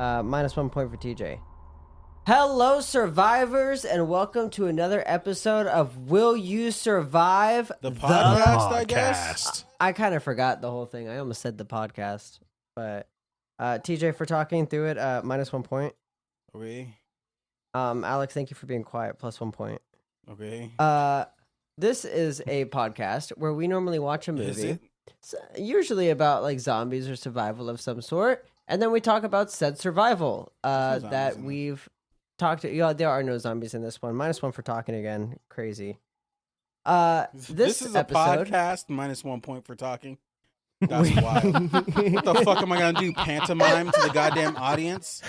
Minus 1 point for TJ. Hello, survivors, and welcome to another episode of Will You Survive? The podcast, I guess? I kind of forgot the whole thing. I almost said the podcast. But TJ, for talking through it, minus 1 point. Okay. Alex, thank you for being quiet, plus 1 point. Okay. This is a podcast where we normally watch a movie. Is it? Usually about like zombies or survival of some sort. And then we talk about said survival that we've talked to. Yeah, there are no zombies in this one. Minus 1 for talking again. Crazy. This is episode, a podcast. Minus 1 point for talking. That's wild. What the fuck am I gonna do? Pantomime to the goddamn audience?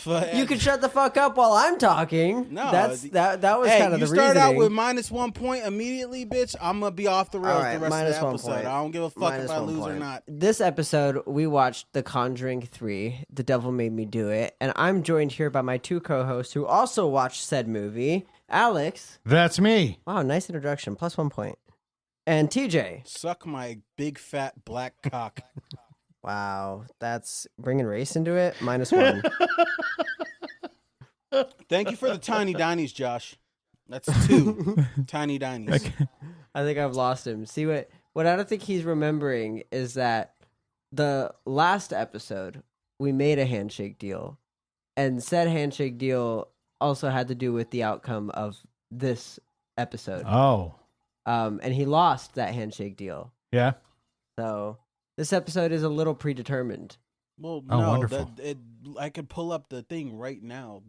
You can shut the fuck up while I'm talking. No, that was kind of the reasoning. You start out with minus 1 point immediately, bitch. I'm gonna be off the rails the rest of the episode. Point. I don't give a fuck if I lose or not. This episode, we watched The Conjuring 3, The Devil Made Me Do It, and I'm joined here by my two co-hosts who also watched said movie. Alex. That's me. Wow, nice introduction. Plus 1 point. And TJ. Suck my big fat black cock. Wow, that's bringing race into it. Minus 1. Thank you for the tiny dinies, Josh. That's 2 tiny dinies. I think I've lost him. See what I don't think he's remembering is that the last episode we made a handshake deal, and said handshake deal also had to do with the outcome of this episode. Oh, and he lost that handshake deal. Yeah. So this episode is a little predetermined. Well, oh, no, wonderful. I could pull up the thing right now.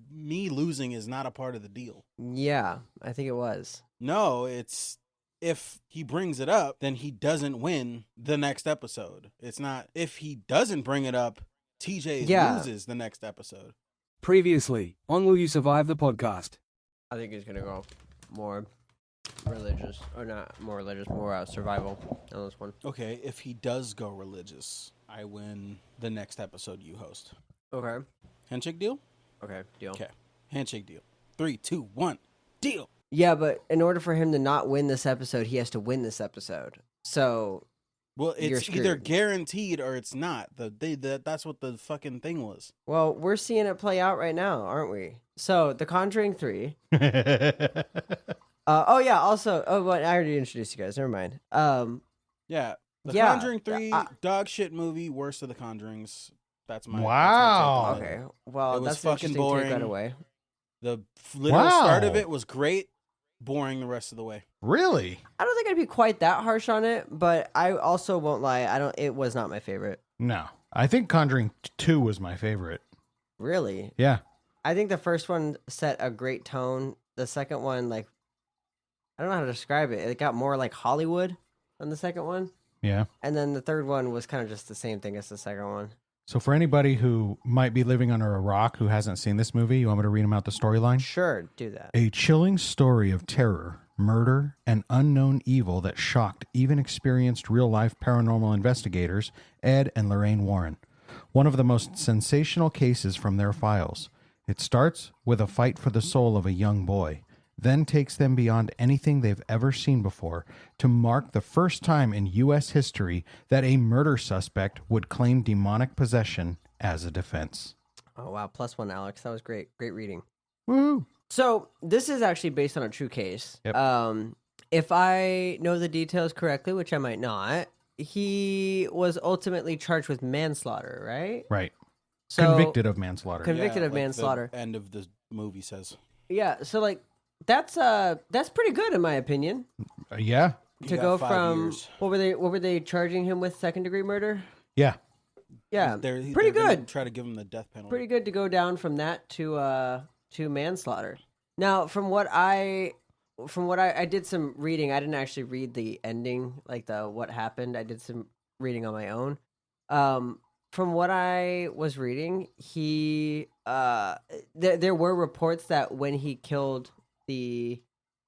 Me losing is not a part of the deal. Yeah, I think it was. No, it's if he brings it up, then he doesn't win the next episode. It's not if he doesn't bring it up, TJ loses the next episode. Previously on Will You Survive the podcast. I think he's gonna go more religious, or not more religious, more survival on this one. Okay, if he does go religious, I win the next episode you host. Okay. Handshake deal? Okay, deal. Okay. Handshake deal. 3, 2, 1, deal. Yeah, but in order for him to not win this episode, he has to win this episode. So, well, it's either guaranteed or it's not. That's what the fucking thing was. Well, we're seeing it play out right now, aren't we? So, The Conjuring 3. Oh yeah. Also, but I already introduced you guys. Never mind. Yeah. The Conjuring 3, dog shit movie, worst of the Conjurings. That's my wow. That's my take on it. Okay. Well, it was that's fucking boring. Take that away. The literal start of it was great. Boring the rest of the way. Really? I don't think I'd be quite that harsh on it, but I also won't lie. It was not my favorite. No, I think Conjuring 2 was my favorite. Really? Yeah. I think the first one set a great tone. The second one, like, I don't know how to describe it. It got more like Hollywood than the second one. Yeah. And then the third one was kind of just the same thing as the second one. So for anybody who might be living under a rock who hasn't seen this movie, you want me to read them out the storyline? Sure, do that. A chilling story of terror, murder, and unknown evil that shocked even experienced real-life paranormal investigators Ed and Lorraine Warren. One of the most sensational cases from their files. It starts with a fight for the soul of a young boy, then takes them beyond anything they've ever seen before to mark the first time in U.S. history that a murder suspect would claim demonic possession as a defense. Oh, wow. Plus 1, Alex. That was great. Great reading. Woo! So this is actually based on a true case. Yep. If I know the details correctly, which I might not, he was ultimately charged with manslaughter, right? Right. So, convicted of manslaughter. Convicted of like manslaughter. The end of the movie says. Yeah, so like that's pretty good in my opinion. Yeah. To go from what were they charging him with? 2nd-degree murder? Yeah. Yeah. Pretty good. Try to give him the death penalty. Pretty good to go down from that to manslaughter. Now, from what I did some reading. I didn't actually read the ending, like the what happened. I did some reading on my own. From what I was reading, he there were reports that when he killed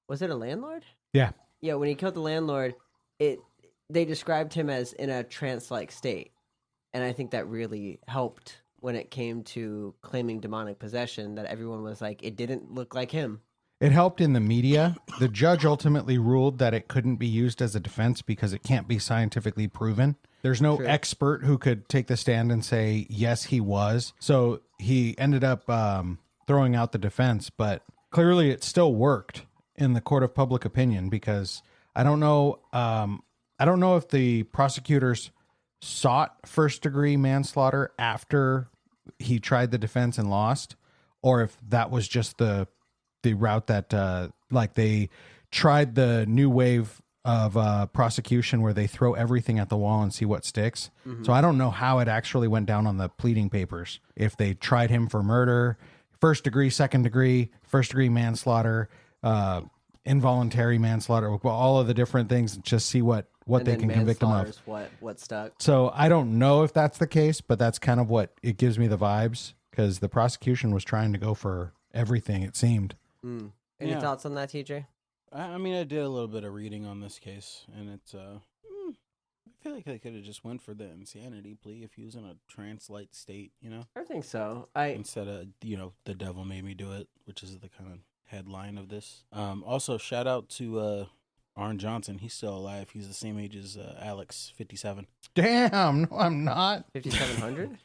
was it a landlord? Yeah. Yeah, when he killed the landlord, they described him as in a trance-like state. And I think that really helped when it came to claiming demonic possession, that everyone was like, it didn't look like him. It helped in the media. The judge ultimately ruled that it couldn't be used as a defense because it can't be scientifically proven. There's no expert who could take the stand and say, yes, he was. So he ended up throwing out the defense, but clearly it still worked in the court of public opinion because I don't know if the prosecutors sought first-degree manslaughter after he tried the defense and lost, or if that was just the route that like they tried the new wave of prosecution where they throw everything at the wall and see what sticks. So I don't know how it actually went down on the pleading papers. If they tried him for murder, first degree, second degree, first degree manslaughter, involuntary manslaughter, all of the different things, just see what they can convict him of. What stuck. So I don't know if that's the case, but that's kind of what it gives me the vibes because the prosecution was trying to go for everything, it seemed. Any thoughts on that, TJ? I mean, I did a little bit of reading on this case, and it's I feel like they could have just went for the insanity plea if he was in a trance-like state, you know? I think so. Instead of, the devil made me do it, which is the kind of headline of this. Also, shout out to Arn Johnson. He's still alive. He's the same age as Alex, 57. Damn, no, I'm not. 5,700?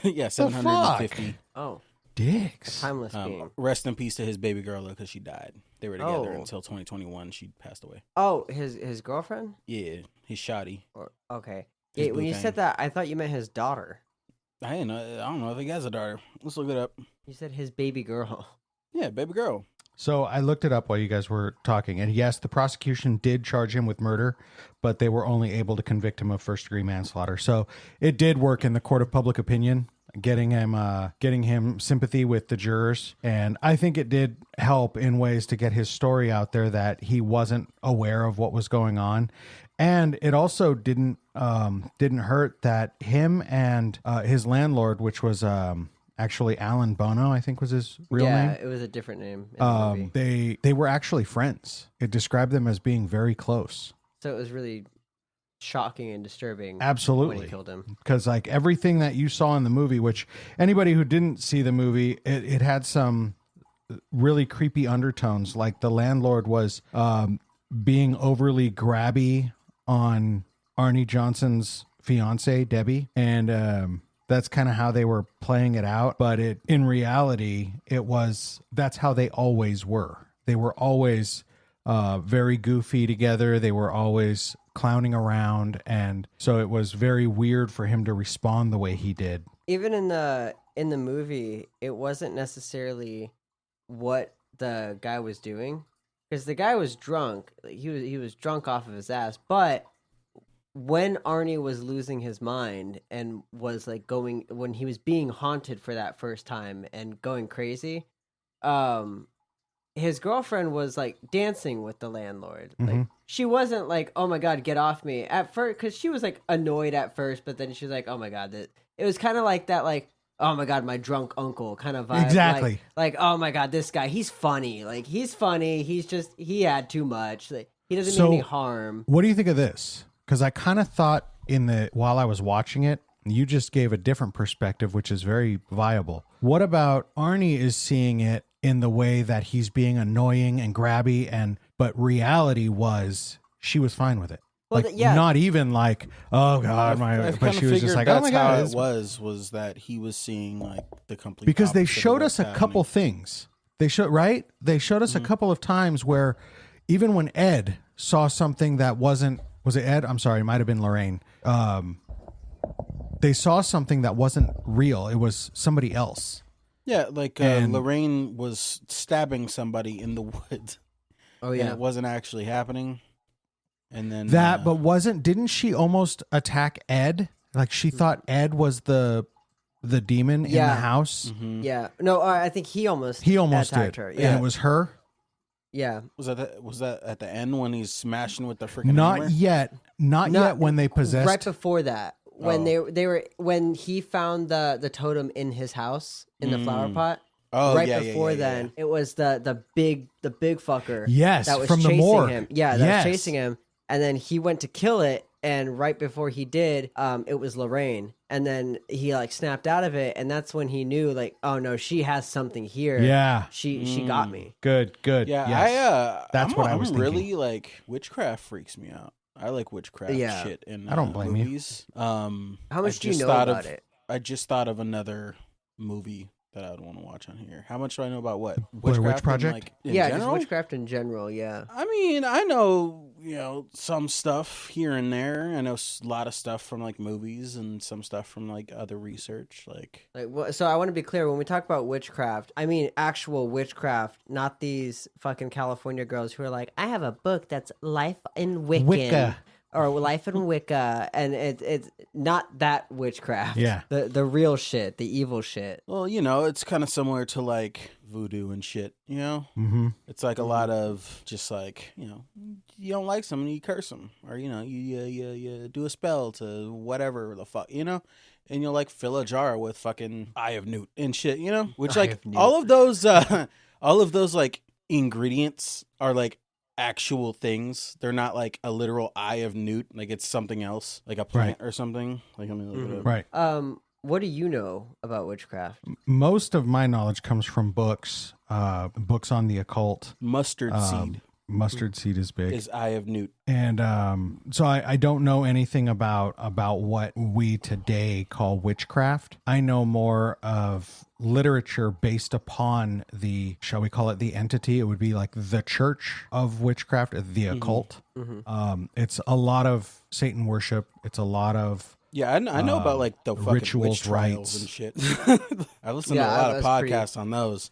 Yeah, 750. Oh. Dicks. Timeless being. Rest in peace to his baby girl, though, because she died. They were together until 2021. She passed away. Oh, his girlfriend? Yeah, he's shoddy. Okay. Yeah, when you said that, I thought you meant his daughter. I didn't know. I don't know if he has a daughter. Let's look it up. You said his baby girl. Yeah, baby girl. So I looked it up while you guys were talking, and yes, the prosecution did charge him with murder, but they were only able to convict him of first-degree manslaughter. So it did work in the court of public opinion, getting him sympathy with the jurors, and I think it did help in ways to get his story out there that he wasn't aware of what was going on, and it also didn't hurt that him and his landlord, which was actually Alan Bono, I think was his real name. Yeah, it was a different name in the movie. They were actually friends. It described them as being very close. So it was really shocking and disturbing. Absolutely. When he killed him. Because like everything that you saw in the movie, which anybody who didn't see the movie, it had some really creepy undertones. Like the landlord was being overly grabby on Arnie Johnson's fiance, Debbie. And that's kind of how they were playing it out. But in reality, that's how they always were. They were always very goofy together. They were always clowning around. And so it was very weird for him to respond the way he did. Even in the movie, it wasn't necessarily what the guy was doing. Because the guy was drunk. He was drunk off of his ass. But when Arnie was losing his mind and was like when he was being haunted for that first time and going crazy, his girlfriend was like dancing with the landlord. Like she wasn't like, "Oh my God, get off me!" at first, because she was like annoyed at first, but then she was like, "Oh my God," it was kind of like that, like, "Oh my God, my drunk uncle" kind of vibe. Exactly. Like, "Oh my God, this guy, he's funny. Like he's funny. He had too much. Like he doesn't mean any harm." What do you think of this? Because I kind of thought while I was watching it, you just gave a different perspective, which is very viable. What about Arnie is seeing it in the way that he's being annoying and grabby, but reality was she was fine with it. Well, like not even like, oh God, but she was just like, oh my God. It was that he was seeing like the complete, because they showed us a couple things. They showed us a couple of times where even when Ed saw something that wasn't. Was it Ed? I'm sorry, it might have been Lorraine. They saw something that wasn't real. It was somebody else. Yeah, like Lorraine was stabbing somebody in the woods. Oh yeah, and it wasn't actually happening. And then didn't she almost attack Ed? Like she thought Ed was the demon in the house. Mm-hmm. Yeah, no, I think he almost did. attacked her. Yeah, and it was her. Yeah. Was that at the end when he's smashing with the freaking Not hammer? yet. Not yet when they possessed. Right before that. When when he found the totem in his house in the flower pot. Oh, right before then, it was the big fucker. Yes, that was from chasing the morgue. him. Yeah, that was chasing him. And then he went to kill it, and right before he did, it was Lorraine. And then he like snapped out of it, and that's when he knew, like, oh no, she has something here. Yeah. She got me. Good. Yeah, Yes. That's what I was thinking. really like witchcraft freaks me out. I like witchcraft shit in I don't blame movies. you. How much do you know about it? I just thought of another movie that I would want to watch on here. How much do I know about what? Blair Witch Witchcraft Project? Like, in Yeah, general? just witchcraft in general. Yeah. I mean, I know, some stuff here and there. I know a lot of stuff from like movies and some stuff from like other research. Like, So I want to be clear, when we talk about witchcraft, I mean actual witchcraft, not these fucking California girls who are like, I have a book that's Life in Wiccan. Wicca. Or Life in Wicca, and it's not that witchcraft. Yeah. The real shit, the evil shit. well, it's kind of similar to like voodoo and shit, Mm-hmm. It's like a lot of just like, you don't like someone, you curse them, or you do a spell to whatever the fuck, and you'll like fill a jar with fucking Eye of Newt and shit, which Eye like of Newt. all of those like ingredients are like actual things. They're not like a literal Eye of Newt, like it's something else, like a plant or something. Like, let me look it up. Right. What do you know about witchcraft? Most of my knowledge comes from books, books on the occult. Mustard seed Mustard seed is big. is Eye of Newt. And so I don't know anything about what we today call witchcraft. I know more of literature based upon the, shall we call it the entity? It would be like the church of witchcraft, the occult. It's a lot of Satan worship. It's a lot of Yeah, I know about like the fucking rituals, witch trials rites. and shit. I listened Yeah, to a I lot of was podcasts on those.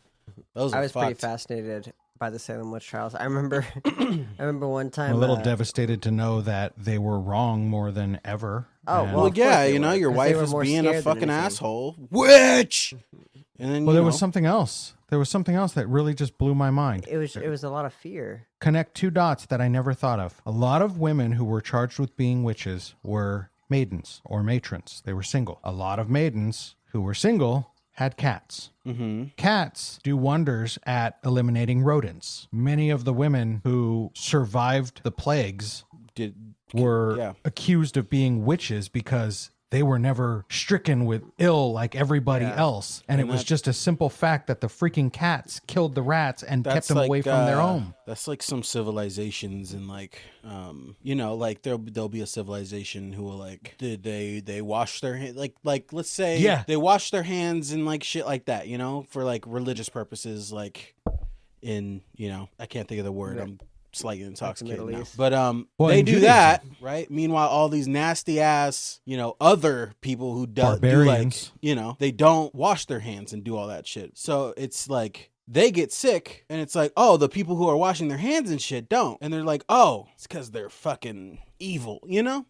Those I are was pretty fucked. fascinated by the Salem witch trials. I remember, one time. I'm a little devastated to know that they were wrong more than ever. Oh, And- well, Well, of course yeah, they your were, 'cause they wife were is more being a scared than fucking anything. asshole. Witch! And then, Well, there was something else. There was something else that really just blew my mind. It was a lot of fear. Connect two dots that I never thought of. A lot of women who were charged with being witches were maidens or matrons. They were single. A lot of maidens who were single had cats. Cats do wonders at eliminating rodents. Many of the women who survived the plagues were accused of being witches because they were never stricken with ill like everybody else. And it was just a simple fact that the freaking cats killed the rats and kept them away from their home. That's like some civilizations and like, like there'll be a civilization who will like, did they wash their hands? Like let's say they wash their hands and like shit like that, for like religious purposes, like in, I can't think of the word. I'm slightly intoxicated now. But they do that, right? Meanwhile, all these nasty ass, other people who do like, they don't wash their hands and do all that shit. So it's like they get sick and it's like, oh, the people who are washing their hands and shit don't. And they're like, oh, it's because they're fucking evil, you know?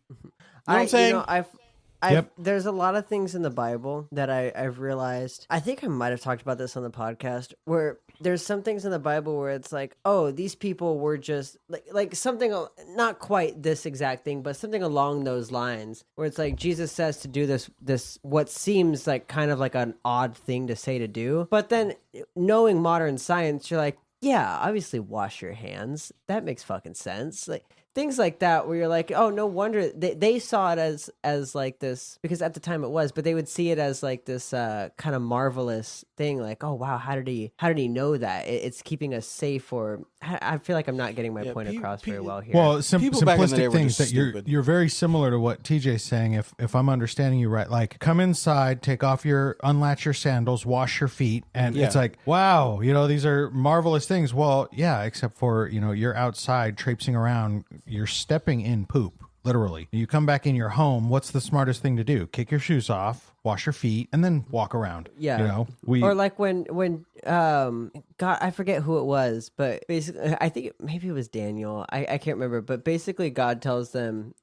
What I'm saying? There's a lot of things in the Bible that I've realized. I think I might have talked about this on the podcast, where there's some things in the Bible where it's like, oh, these people were just like something, not quite this exact thing, but something along those lines, where it's like Jesus says to do this what seems like kind of like an odd thing to say to do, but then knowing modern science, you're like, yeah, obviously wash your hands. That makes fucking sense. Like things like that, where you're like, oh, no wonder they saw it as like this, because at the time it was, but they would see it as like this kind of marvelous thing. Like, oh wow, how did he know that? It's keeping us safe. Or I feel like I'm not getting my point across very well here. Well, People back in the day simplistic were things just that stupid. you're very similar to what TJ's saying. If I'm understanding you right, like come inside, unlatch your sandals, wash your feet, and it's like, wow, these are marvelous things. Well, yeah, except for you're outside traipsing around, you're stepping in poop. Literally. You come back in your home, what's the smartest thing to do? Kick your shoes off, wash your feet, and then walk around. Yeah. Or like when God, I forget who it was, but basically, I think maybe it was Daniel. I can't remember, but basically God tells them,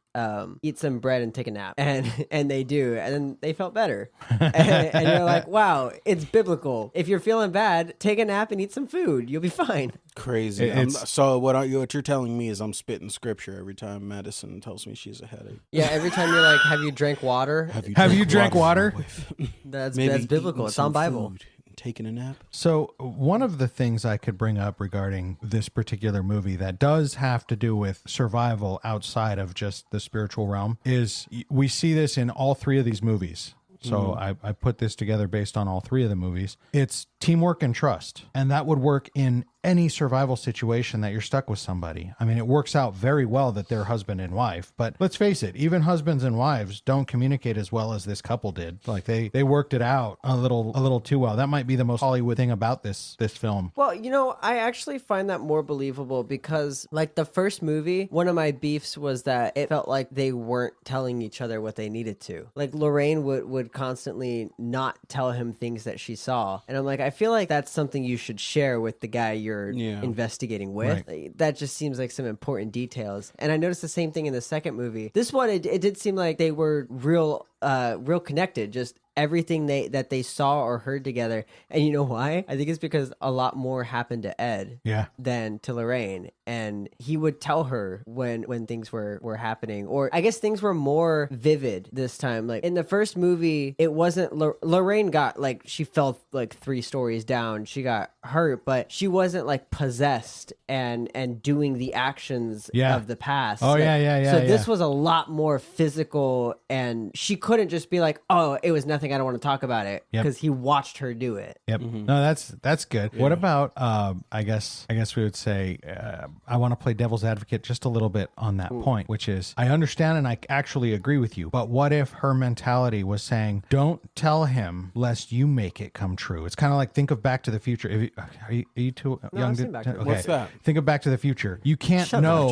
eat some bread and take a nap, and they do, and then they felt better. and you're like, wow, it's biblical. If you're feeling bad, take a nap and eat some food. You'll be fine. Crazy. So what you're telling me is I'm spitting scripture every time Madison tells me she's a headache. Yeah, every time you're like, have you drank water? Have you drank water? That's Maybe biblical. eaten It's on some Bible. food taking a nap. So one of the things I could bring up regarding this particular movie that does have to do with survival outside of just the spiritual realm is we see this in all three of these movies. So I put this together based on all three of the movies. It's teamwork and trust. And that would work in any survival situation that you're stuck with somebody. I mean, it works out very well that they're husband and wife. But let's face it, even husbands and wives don't communicate as well as this couple did. Like they worked it out a little too well. That might be the most Hollywood thing about this film. Well, you know, I actually find that more believable because, like, the first movie, one of my beefs was that it felt like they weren't telling each other what they needed to. Like, Lorraine would constantly not tell him things that she saw. And I'm like, I feel like that's something you should share with the guy you're investigating with. Right. That just seems like some important details. And I noticed the same thing in the second movie. This one, it did seem like they were real connected. Just everything that they saw or heard together. And you know why? I think it's because a lot more happened to Ed than to Lorraine. And he would tell her when things were happening. Or I guess things were more vivid this time. Like in the first movie, it wasn't Lorraine got like, she fell like 3 stories down. She got hurt, but she wasn't like possessed and doing the actions of the past. Oh, like, yeah. So this was a lot more physical, and she couldn't just be like, oh, it was nothing, I don't want to talk about it, because he watched her do it. Yep. No, that's good. Yeah. What about I guess we would say I want to play devil's advocate just a little bit on that point, which is I understand and I actually agree with you, but what if her mentality was saying, don't tell him lest you make it come true? It's kind of like, think of Back to the Future. Are you too young to okay. What's that? Think of Back to the Future. You can't know.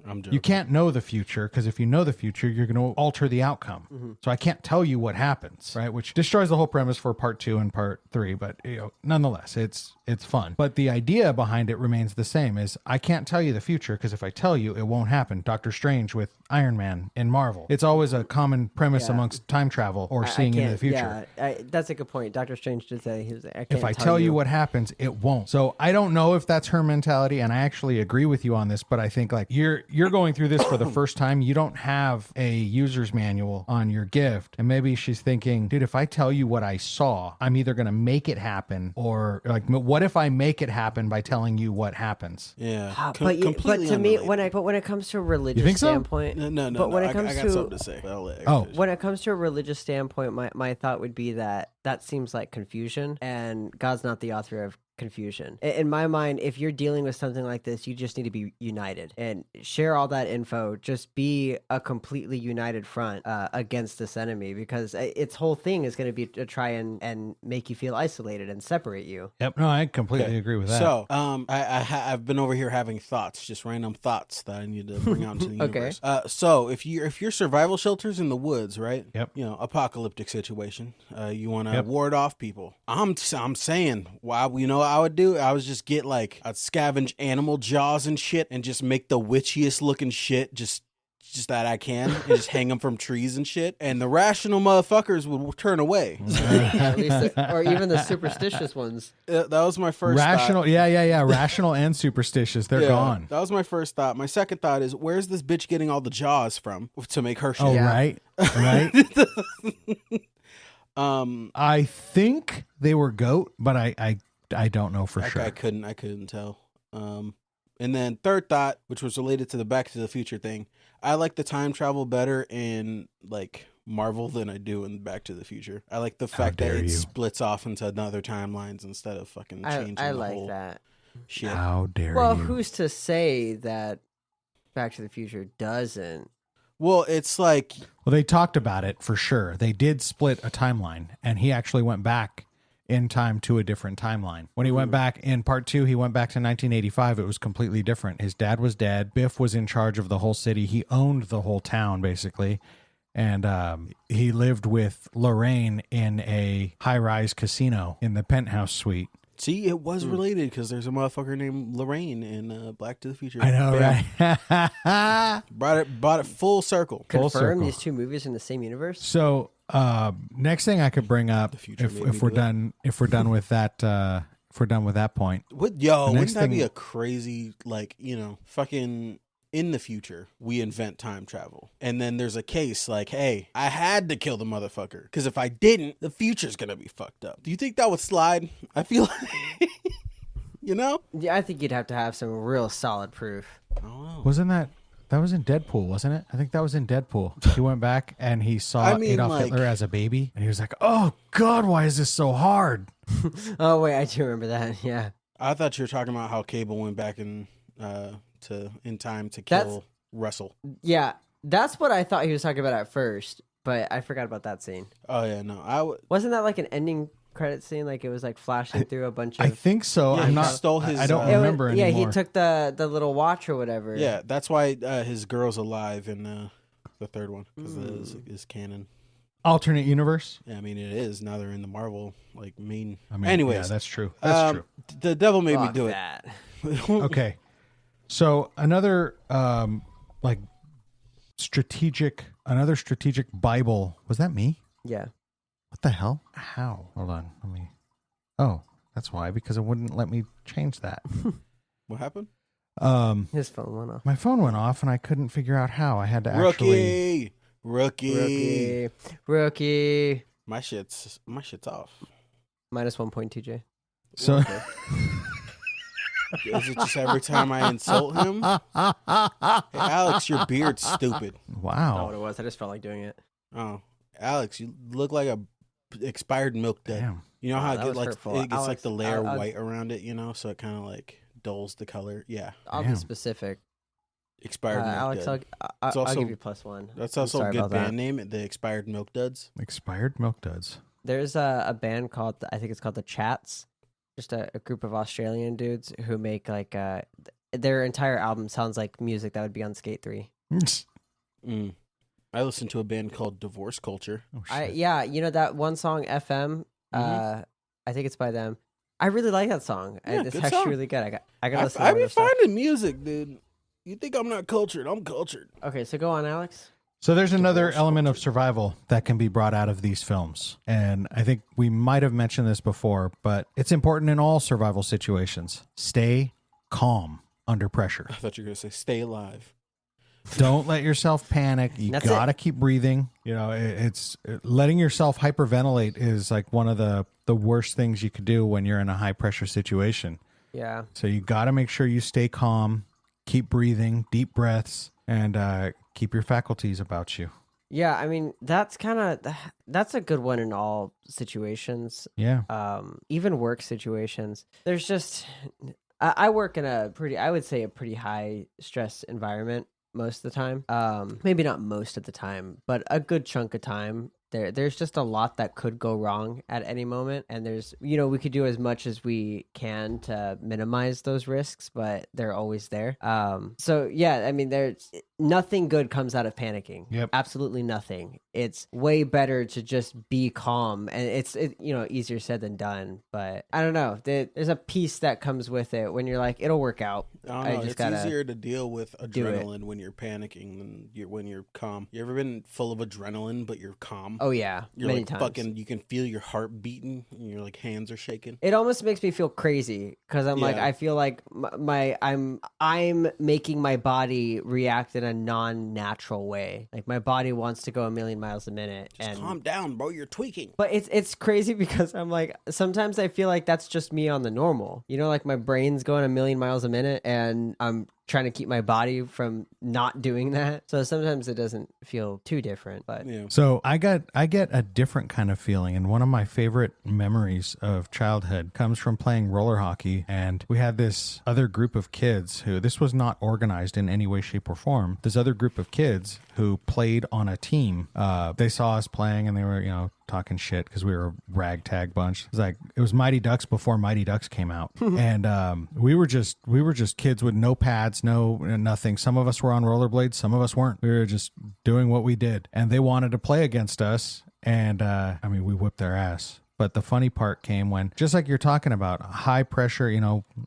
I'm joking. You can't know the future, because if you know the future, you're going to alter the outcome. So I can't tell you what happens, right? Which destroys the whole premise for part 2 and part 3. But nonetheless, it's fun. But the idea behind it remains the same: is I can't tell you the future, because if I tell you, it won't happen. Doctor Strange with Iron Man in Marvel. It's always a common premise amongst time travel or seeing into the future. Yeah, that's a good point. Doctor Strange did say, if I tell you what happens, it won't. So I don't know if that's her mentality, and I actually agree with you on this, but I think like you're going through this for the first time. You don't have a user's manual on your gift. And maybe she's thinking, dude, if I tell you what I saw, I'm either going to make it happen, or like, what if I make it happen by telling you what happens? Yeah. But to me, when it comes to a religious standpoint, no. But when it comes I got something to say. When it comes to a religious standpoint, my thought would be that seems like confusion, and God's not the author of confusion. In my mind, if you're dealing with something like this, you just need to be united and share all that info. Just be a completely united front against this enemy, because its whole thing is going to be to try and make you feel isolated and separate you. Yep. No, I completely agree with that. So, I've been over here having thoughts, just random thoughts that I need to bring out into the universe. So if your survival shelter's in the woods, right? Yep. Apocalyptic situation. You want to ward off people. I'm saying, wow, I would do? I would just get like, I'd scavenge animal jaws and shit and just make the witchiest looking shit just that I can, and just hang them from trees and shit. And the rational motherfuckers would turn away. At least or even the superstitious ones. That was my first rational thought. Yeah. Rational and superstitious. They're gone. That was my first thought. My second thought is, where's this bitch getting all the jaws from to make her shit? Oh, right. I think they were goat, but I don't know for sure. I couldn't tell. And then third thought, which was related to the Back to the Future thing, I like the time travel better in like Marvel than I do in Back to the Future. I like the fact that it splits off into other timelines instead of fucking changing I the like whole that. Shit. How dare you? Well, who's to say that Back to the Future doesn't? Well, it's like... Well, they talked about it for sure. They did split a timeline, and he actually went back in time to a different timeline. When he went back in part 2, he went back to 1985. It was completely different. His dad was dead. Biff was in charge of the whole city. He owned the whole town, basically. And he lived with Lorraine in a high-rise casino in the penthouse suite. See, it was related because there's a motherfucker named Lorraine in Back to the Future. I know, right? brought it full circle. Confirm these two movies in the same universe. So next thing I could bring up, if we're done with that point. Wouldn't that be a crazy, like, fucking in the future, we invent time travel. And then there's a case like, hey, I had to kill the motherfucker because if I didn't, the future's going to be fucked up. Do you think that would slide? I feel like, you know? Yeah, I think you'd have to have some real solid proof. I don't know. Wasn't that was in Deadpool, wasn't it? I think that was in Deadpool. He went back and he saw Adolf Hitler as a baby. And he was like, oh, God, why is this so hard? Oh, wait, I do remember that. Yeah. I thought you were talking about how Cable went back in time to kill Russell. Yeah, that's what I thought he was talking about at first, but I forgot about that scene. Oh yeah, no, wasn't that like an ending credit scene? Like it was like flashing through a bunch of. I think so. Yeah, I'm not. Stole his. I don't remember anymore. Yeah, he took the little watch or whatever. Yeah, that's why his girl's alive in the third one because is canon. Alternate universe. Yeah, I mean it is. Now they're in the Marvel main. Anyways, yeah, that's true. That's true. The devil made me do that. it. Okay, so another strategic Bible. Was that me? Yeah. What the hell? How? Hold on. Let me. Oh, that's why, because it wouldn't let me change that. What happened? His phone went off. My phone went off, and I couldn't figure out how. I had to actually. Rookie. My shit's off. Minus 1 point, TJ. So. Is it just every time I insult him? Hey, Alex, your beard's stupid. Wow. Not what it was. I just felt like doing it. Oh, Alex, you look like a expired milk dud. Damn. You know how it gets Alex, like the layer white around it, so it kind of like dulls the color. Yeah. I'll be specific. Expired milk Alex, dud. I'll give you +1. That's also a good band name, the Expired Milk Duds. Expired Milk Duds. There's a band called, I think it's called The Chats. Just a group of Australian dudes who make like their entire album sounds like music that would be on Skate 3. I listened to a band called Divorce Culture. Oh, shit. That one song FM. I think it's by them. I really like that song. Yeah, it's actually song. really good. I gotta listen. I be finding music, dude. You think I'm not cultured? I'm cultured. Okay, so go on, Alex. So there's another element of survival that can be brought out of these films. And I think we might have mentioned this before, but it's important in all survival situations. Stay calm under pressure. I thought you were going to say stay alive. Don't let yourself panic. You got to keep breathing. It's letting yourself hyperventilate is like one of the worst things you could do when you're in a high pressure situation. Yeah. So you got to make sure you stay calm, keep breathing, deep breaths, and keep your faculties about you. Yeah, I mean, that's a good one in all situations. Yeah. Even work situations. There's just, I work in I would say a pretty high stress environment most of the time. Maybe not most of the time, but a good chunk of time. There's just a lot that could go wrong at any moment, and we could do as much as we can to minimize those risks, but they're always there. So yeah, I mean, there's nothing good comes out of panicking. Yep. Absolutely nothing. It's way better to just be calm, and it's easier said than done. But I don't know. There's a peace that comes with it when you're like, it'll work out. I don't know. It's easier to deal with adrenaline when you're panicking than when you're calm. You ever been full of adrenaline but you're calm? Oh yeah, you're many like times. Fucking. You can feel your heart beating, and your like hands are shaking. It almost makes me feel crazy because I'm like, I feel like I'm making my body react in a non-natural way. Like my body wants to go a million miles a minute. Just calm down, bro. You're tweaking. But it's crazy because I'm like, sometimes I feel like that's just me on the normal. Like my brain's going a million miles a minute, and I'm trying to keep my body from not doing that. So sometimes it doesn't feel too different. But So I get a different kind of feeling, and one of my favorite memories of childhood comes from playing roller hockey. And we had this other group of kids who, this was not organized in any way, shape, or form. This other group of kids who played on a team. They saw us playing, and they were talking shit because we were a ragtag bunch. It was Mighty Ducks before Mighty Ducks came out. And we were just kids with no pads, no nothing. Some of us were on rollerblades, some of us weren't. We were just doing what we did, and they wanted to play against us, and we whipped their ass. But the funny part came when, just like you're talking about, high pressure,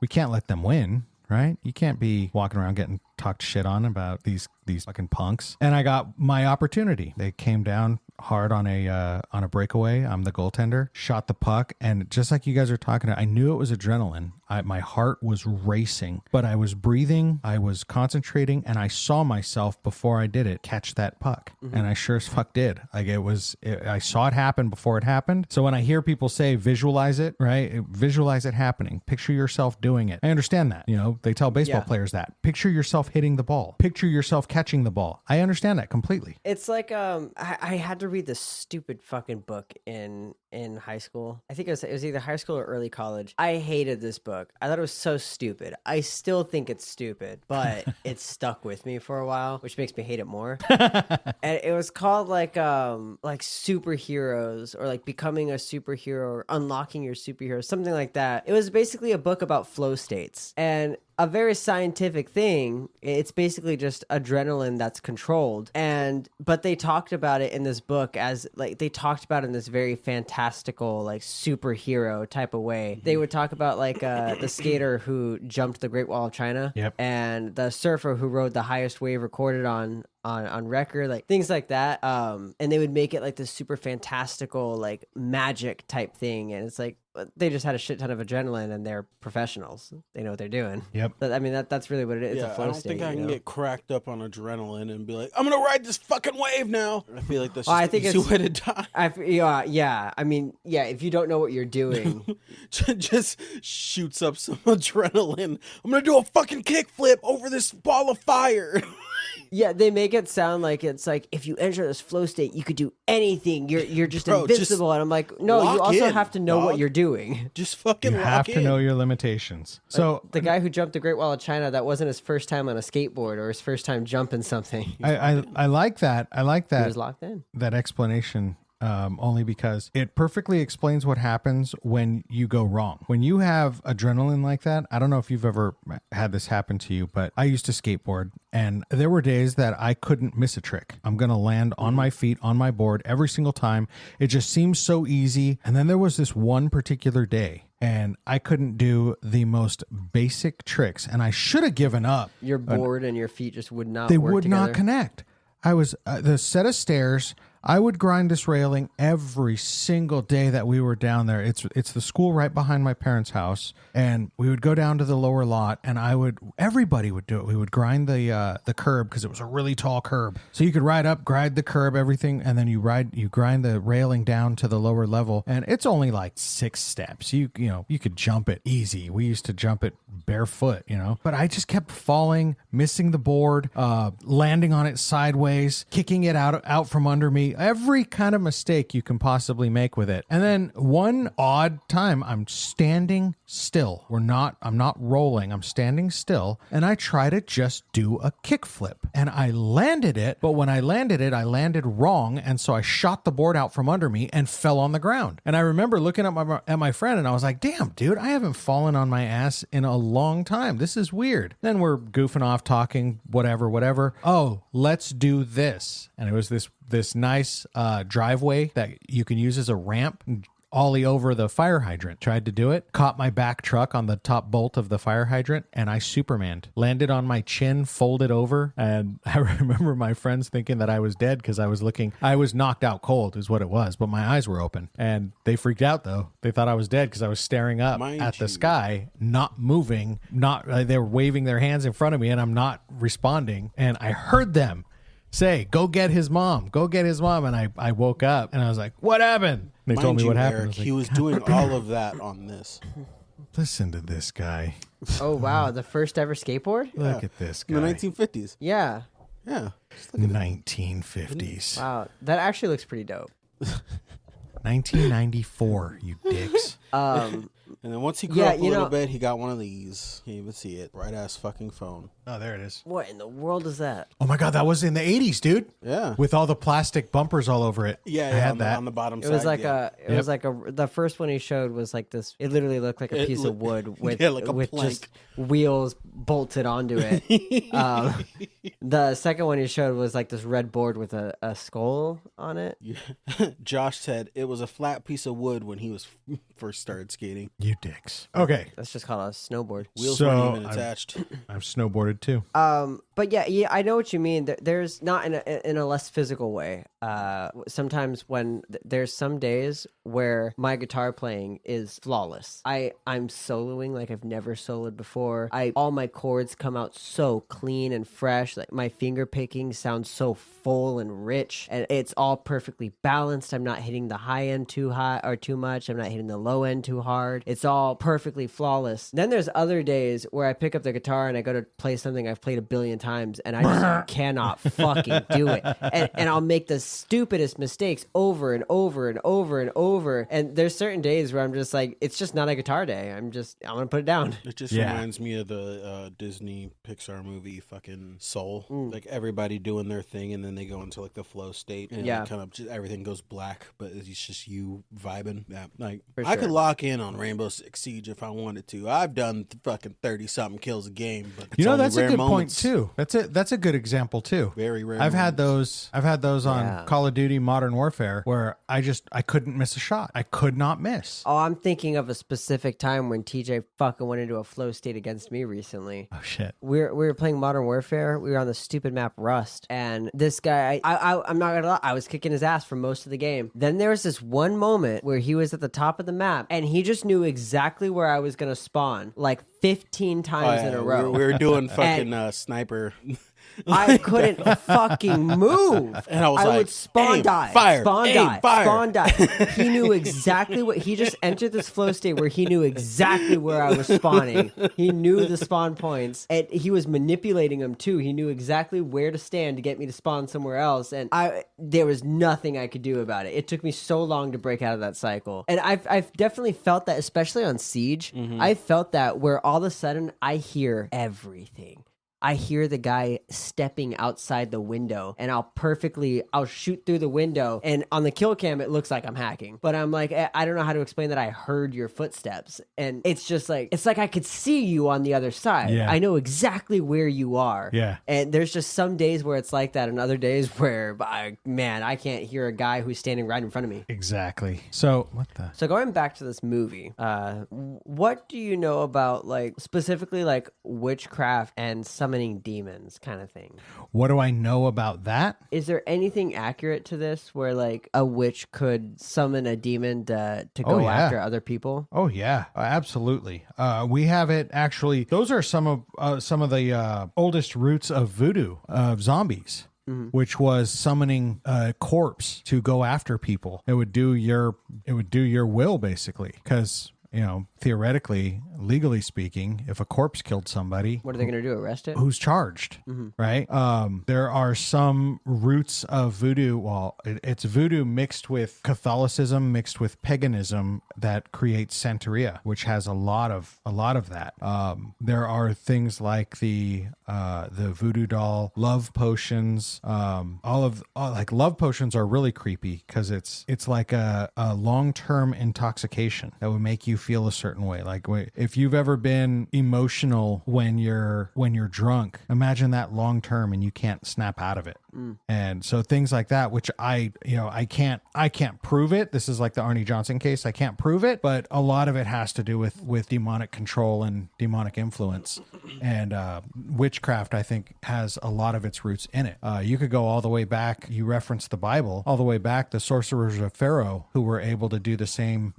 we can't let them win, right? You can't be walking around getting talked shit on about these fucking punks. And I got my opportunity. They came down hard on a breakaway. I'm the goaltender. Shot the puck, and just like you guys are talking, I knew it was adrenaline. My heart was racing, but I was breathing, I was concentrating, and I saw myself before I did it catch that puck, and I sure as fuck did. Like I saw it happen before it happened. So when I hear people say visualize it, right? Visualize it happening. Picture yourself doing it. I understand that. You know, they tell baseball players that. Picture yourself hitting the ball. Picture yourself catching the ball. I understand that completely. It's like I had to read this stupid fucking book in high school. I think it was either high school or early college. I hated this book. I thought it was so stupid. I still think it's stupid, but it stuck with me for a while, which makes me hate it more. And it was called like superheroes, or like becoming a superhero, or unlocking your superhero, something like that. It was basically a book about flow states, and a very scientific thing. It's basically just adrenaline that's controlled. But they talked about it in this book as like, they talked about it in this very fantastical, like superhero type of way. They would talk about like the skater who jumped the Great Wall of China, and the surfer who rode the highest wave recorded on record, like things like that. And they would make it like this super fantastical, like magic type thing. And it's like, they just had a shit ton of adrenaline, and they're professionals. They know what they're doing. Yep. But, I mean, that's really what it is. It's a flow state. I don't think I can get cracked up on adrenaline and be like, I'm going to ride this fucking wave now. I feel like that's just I think the easy way to die. I mean, if you don't know what you're doing. Just shoots up some adrenaline. I'm going to do a fucking kickflip over this ball of fire. Yeah, they make it sound like it's like, if you enter this flow state, you could do anything. You're just invincible. And I'm like, no, you also have to know what you're doing. Just fucking you have to know your limitations. So the guy who jumped the Great Wall of China, that wasn't his first time on a skateboard or his first time jumping something. I like that. I like that. He was locked in. That explanation. Only because it perfectly explains what happens when you go wrong. When you have adrenaline like that, I don't know if you've ever had this happen to you, but I used to skateboard, and there were days that I couldn't miss a trick. I'm going to land on my feet, on my board every single time. It just seems so easy. And then there was this one particular day, and I couldn't do the most basic tricks, and I should have given up. Your board and your feet just would not They work would together. not connect. I was the set of stairs. I would grind this railing every single day that we were down there. It's the school right behind my parents' house, and we would go down to the lower lot, and everybody would do it. We would grind the curb, because it was a really tall curb. So you could ride up, grind the curb, everything, and then you grind the railing down to the lower level, and it's only like 6 steps. You could jump it easy. We used to jump it barefoot, but I just kept falling, missing the board, landing on it sideways, kicking it out from under me. Every kind of mistake you can possibly make with it. And then one odd time, I'm standing still. I'm not rolling. I'm standing still. And I try to just do a kickflip. And I landed it. But when I landed it, I landed wrong. And so I shot the board out from under me and fell on the ground. And I remember looking at my friend, and I was like, damn, dude, I haven't fallen on my ass in a long time. This is weird. Then we're goofing off, talking, whatever. Oh, let's do this. And it was this nice driveway that you can use as a ramp. Ollie over the fire hydrant. Tried to do it. Caught my back truck on the top bolt of the fire hydrant, and I Supermaned. Landed on my chin, folded over, and I remember my friends thinking that I was dead because I was knocked out cold is what it was, but my eyes were open. And they freaked out, though. They thought I was dead because I was staring up at the sky, not moving, they were waving their hands in front of me, and I'm not responding. And I heard them say, go get his mom. And I woke up, and I was like, what happened? They told me what happened. Eric, he was doing all of that on this. Listen to this guy. Oh, wow. The first ever skateboard? Look at this guy. In the 1950s. Yeah. Yeah. 1950s. Wow. That actually looks pretty dope. 1994, you dicks. And then once he grew up a little bit, he got one of these. Can't even see it. Bright ass fucking phone. Oh, there it is. What in the world is that? Oh my God, that was in the 80s, dude. Yeah. With all the plastic bumpers all over it. Yeah, I had that. on the bottom side. It was like the first one he showed was like this. It literally looked like a piece of wood with just wheels bolted onto it. The second one he showed was like this red board with a skull on it. Josh said it was a flat piece of wood when he was first started skating. You dicks. Okay. That's just called a snowboard. Wheels weren't even attached. I've snowboarded too. But yeah, I know what you mean. There's not in a less physical way. Sometimes when there's some days where my guitar playing is flawless. I'm soloing like I've never soloed before. All my chords come out so clean and fresh. Like my finger picking sounds so full and rich, and it's all perfectly balanced. I'm not hitting the high end too high or too much. I'm not hitting the low end too hard. It's all perfectly flawless. Then there's other days where I pick up the guitar and I go to play something I've played a billion times and I just cannot fucking do it. And I'll make the stupidest mistakes over and over and over and over. And there's certain days where I'm just like, it's just not a guitar day. I'm gonna put it down. It just reminds me of the Disney Pixar movie fucking Soul. Like everybody doing their thing and then they go into like the flow state and like, kind of just everything goes black, but it's just you vibing. Yeah, like I could lock in on Rainbow Six Siege if I wanted to. I've done fucking 30 something kills a game, but you know that's a good point too. That's a good example too. Very rare. I've had those on Call of Duty Modern Warfare where I couldn't miss a shot. I could not miss. Oh, I'm thinking of a specific time when TJ fucking went into a flow state against me recently. Oh shit. We were playing Modern Warfare. We were on the stupid map Rust, and this guy, I'm not gonna lie, I was kicking his ass for most of the game. Then there was this one moment where he was at the top of the map, and he just knew exactly where I was gonna spawn, like 15 times in a row. We were doing fucking sniper. I couldn't fucking move. And I was like, would spawn die. Fire, spawn aim, die. fire. Spawn die. He knew exactly what he just entered this flow state where he knew exactly where I was spawning. He knew the spawn points. And he was manipulating them too. He knew exactly where to stand to get me to spawn somewhere else. And there was nothing I could do about it. It took me so long to break out of that cycle. And I've definitely felt that, especially on Siege. I felt that where all of a sudden I hear everything. I hear the guy stepping outside the window and I'll shoot through the window and on the kill cam, it looks like I'm hacking, but I'm like, I don't know how to explain that I heard your footsteps. And it's just like, it's like I could see you on the other side. Yeah. I know exactly where you are. Yeah. And there's just some days where it's like that and other days where, I can't hear a guy who's standing right in front of me. Exactly. So going back to this movie, what do you know about like specifically like witchcraft and summoning demons kind of thing? What do I know about that? Is there anything accurate to this where like a witch could summon a demon to go after other people? Oh yeah, absolutely. We have it actually. Those are some of the oldest roots of voodoo, of zombies. Which was summoning a corpse to go after people. It would do your will basically, because theoretically, legally speaking, if a corpse killed somebody, what are they going to do? Arrest it? Who's charged, right? There are some roots of voodoo. Well, it's voodoo mixed with Catholicism, mixed with paganism that creates Santeria, which has a lot of that. There are things like the voodoo doll, love potions. Like love potions are really creepy because it's like a long-term intoxication that would make you feel a certain way. Like if you've ever been emotional when you're drunk, imagine that long term and you can't snap out of it. And so things like that, which I can't prove it. This is like the Arnie Johnson case. I can't prove it, but a lot of it has to do with demonic control and demonic influence. And witchcraft, I think, has a lot of its roots in it. You could go all the way back. You referenced the Bible, all the way back. The sorcerers of Pharaoh, who were able to do the same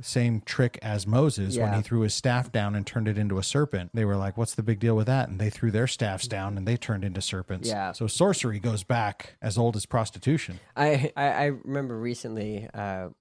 trick as Moses when he threw his staff down and turned it into a serpent. They were like, "What's the big deal with that?" And they threw their staffs down and they turned into serpents. Yeah. So sorcery goes back as old as prostitution. I remember recently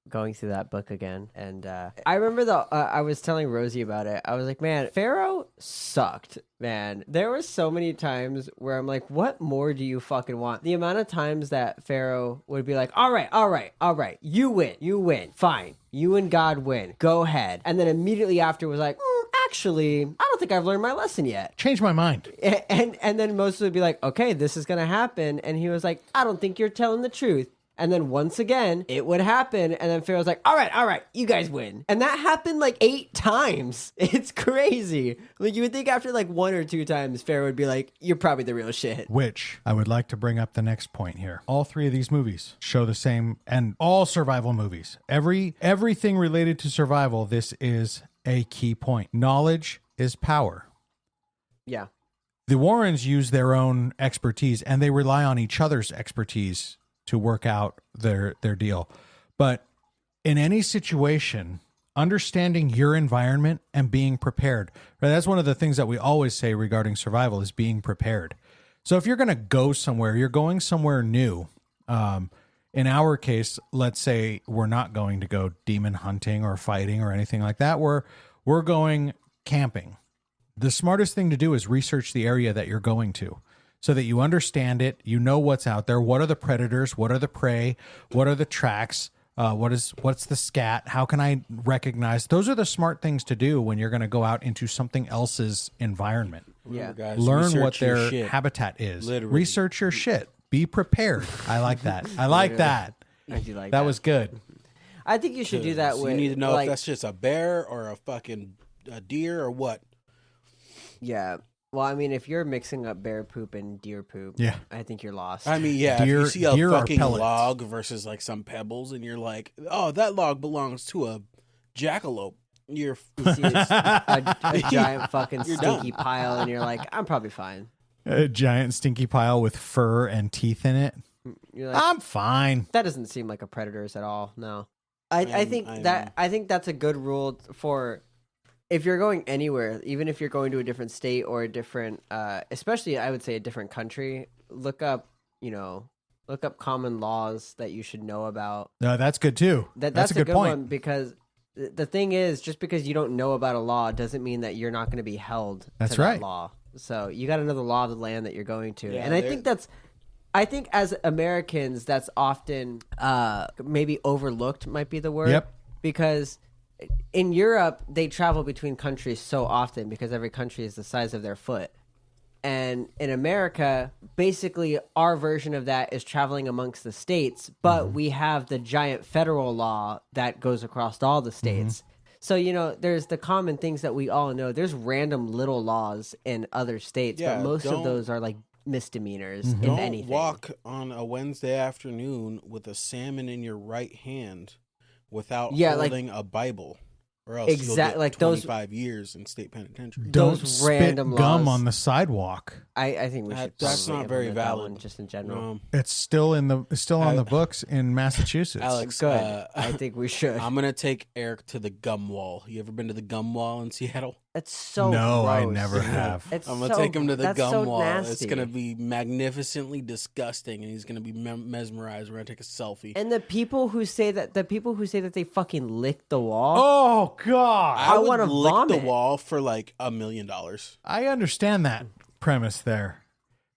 going through that book again, and I remember I was telling Rosie about it. I was like, man, Pharaoh sucked. Man, there were so many times where I'm like, what more do you fucking want? The amount of times that Pharaoh would be like, all right, you win, fine. You and God win. Go ahead. And then immediately after was like, actually, I don't think I've learned my lesson yet. Change my mind. And then Moses would be like, okay, this is going to happen. And he was like, I don't think you're telling the truth. And then once again, it would happen. And then Pharaoh's like, all right, you guys win. And that happened like 8 times. It's crazy. Like you would think after like 1 or 2 times, Pharaoh would be like, you're probably the real shit. Which I would like to bring up the next point here. All 3 of these movies show the same, and all survival movies. Everything related to survival, this is a key point. Knowledge is power. Yeah. The Warrens use their own expertise, and they rely on each other's expertise to work out their deal. But in any situation, understanding your environment and being prepared, right? That's one of the things that we always say regarding survival is being prepared. So if you're going to go somewhere, you're going somewhere new. In our case, let's say we're not going to go demon hunting or fighting or anything like that. We're going camping. The smartest thing to do is research the area that you're going to so that you understand it, you know what's out there, what are the predators, what are the prey, what are the tracks, what's the scat, how can I recognize? Those are the smart things to do when you're going to go out into something else's environment. Yeah. Guys, Learn what their habitat is. Literally. Research your shit. Be prepared. I like that. I like that. I do like That was good. I think you should do that with. You need to know like, if that's just a bear or a fucking deer or what. Yeah. Well, I mean, if you're mixing up bear poop and deer poop, Yeah. I think you're lost. I mean, yeah, Deer- if you see a deer are fucking pellets. log versus like some pebbles and you're like, oh, that log belongs to a jackalope. You're You see a giant fucking You're stinky done. pile, and you're like, I'm probably fine. A giant stinky pile with fur and teeth in it. You're like, I'm fine. that doesn't seem like a predator's at all. No, I think that's a good rule for if you're going anywhere, even if you're going to a different state or a different, especially I would say a different country. Look up common laws that you should know about. No, that's good too. That's a good point. one because the thing is, just because you don't know about a law doesn't mean that you're not going to be held That's to right. that law. So you got to know the law of the land that you're going to, Yeah, and I think as Americans, that's often maybe overlooked. Might be the word. Yep. Because in Europe, they travel between countries so often because every country is the size of their foot. And in America, basically our version of that is traveling amongst the states, but we have the giant federal law that goes across all the states. So, there's the common things that we all know. There's random little laws in other states, Yeah, but most of don't- those are like misdemeanors, if Don't anything. walk on a Wednesday afternoon with a salmon in your right hand without holding a Bible, or else you'll get like those 25 years in state penitentiary. Don't those spit random gum laws. on the I I think we should. That's probably not very implement that valid. one just in general. It's still on the books in Massachusetts. Alex, Good. I think we should. I'm gonna take Eric to the gum wall. You ever been to the gum wall in Seattle? It's so no, I gross. never have. It's I'm gonna so- take him to the that's gum so wall. It's nasty. gonna be magnificently disgusting, and he's gonna be mesmerized. We're gonna take a selfie. And the people who say that they fucking lick the wall. Oh God! I would wanna lick the vomit. wall for like $1 million. I understand that premise there,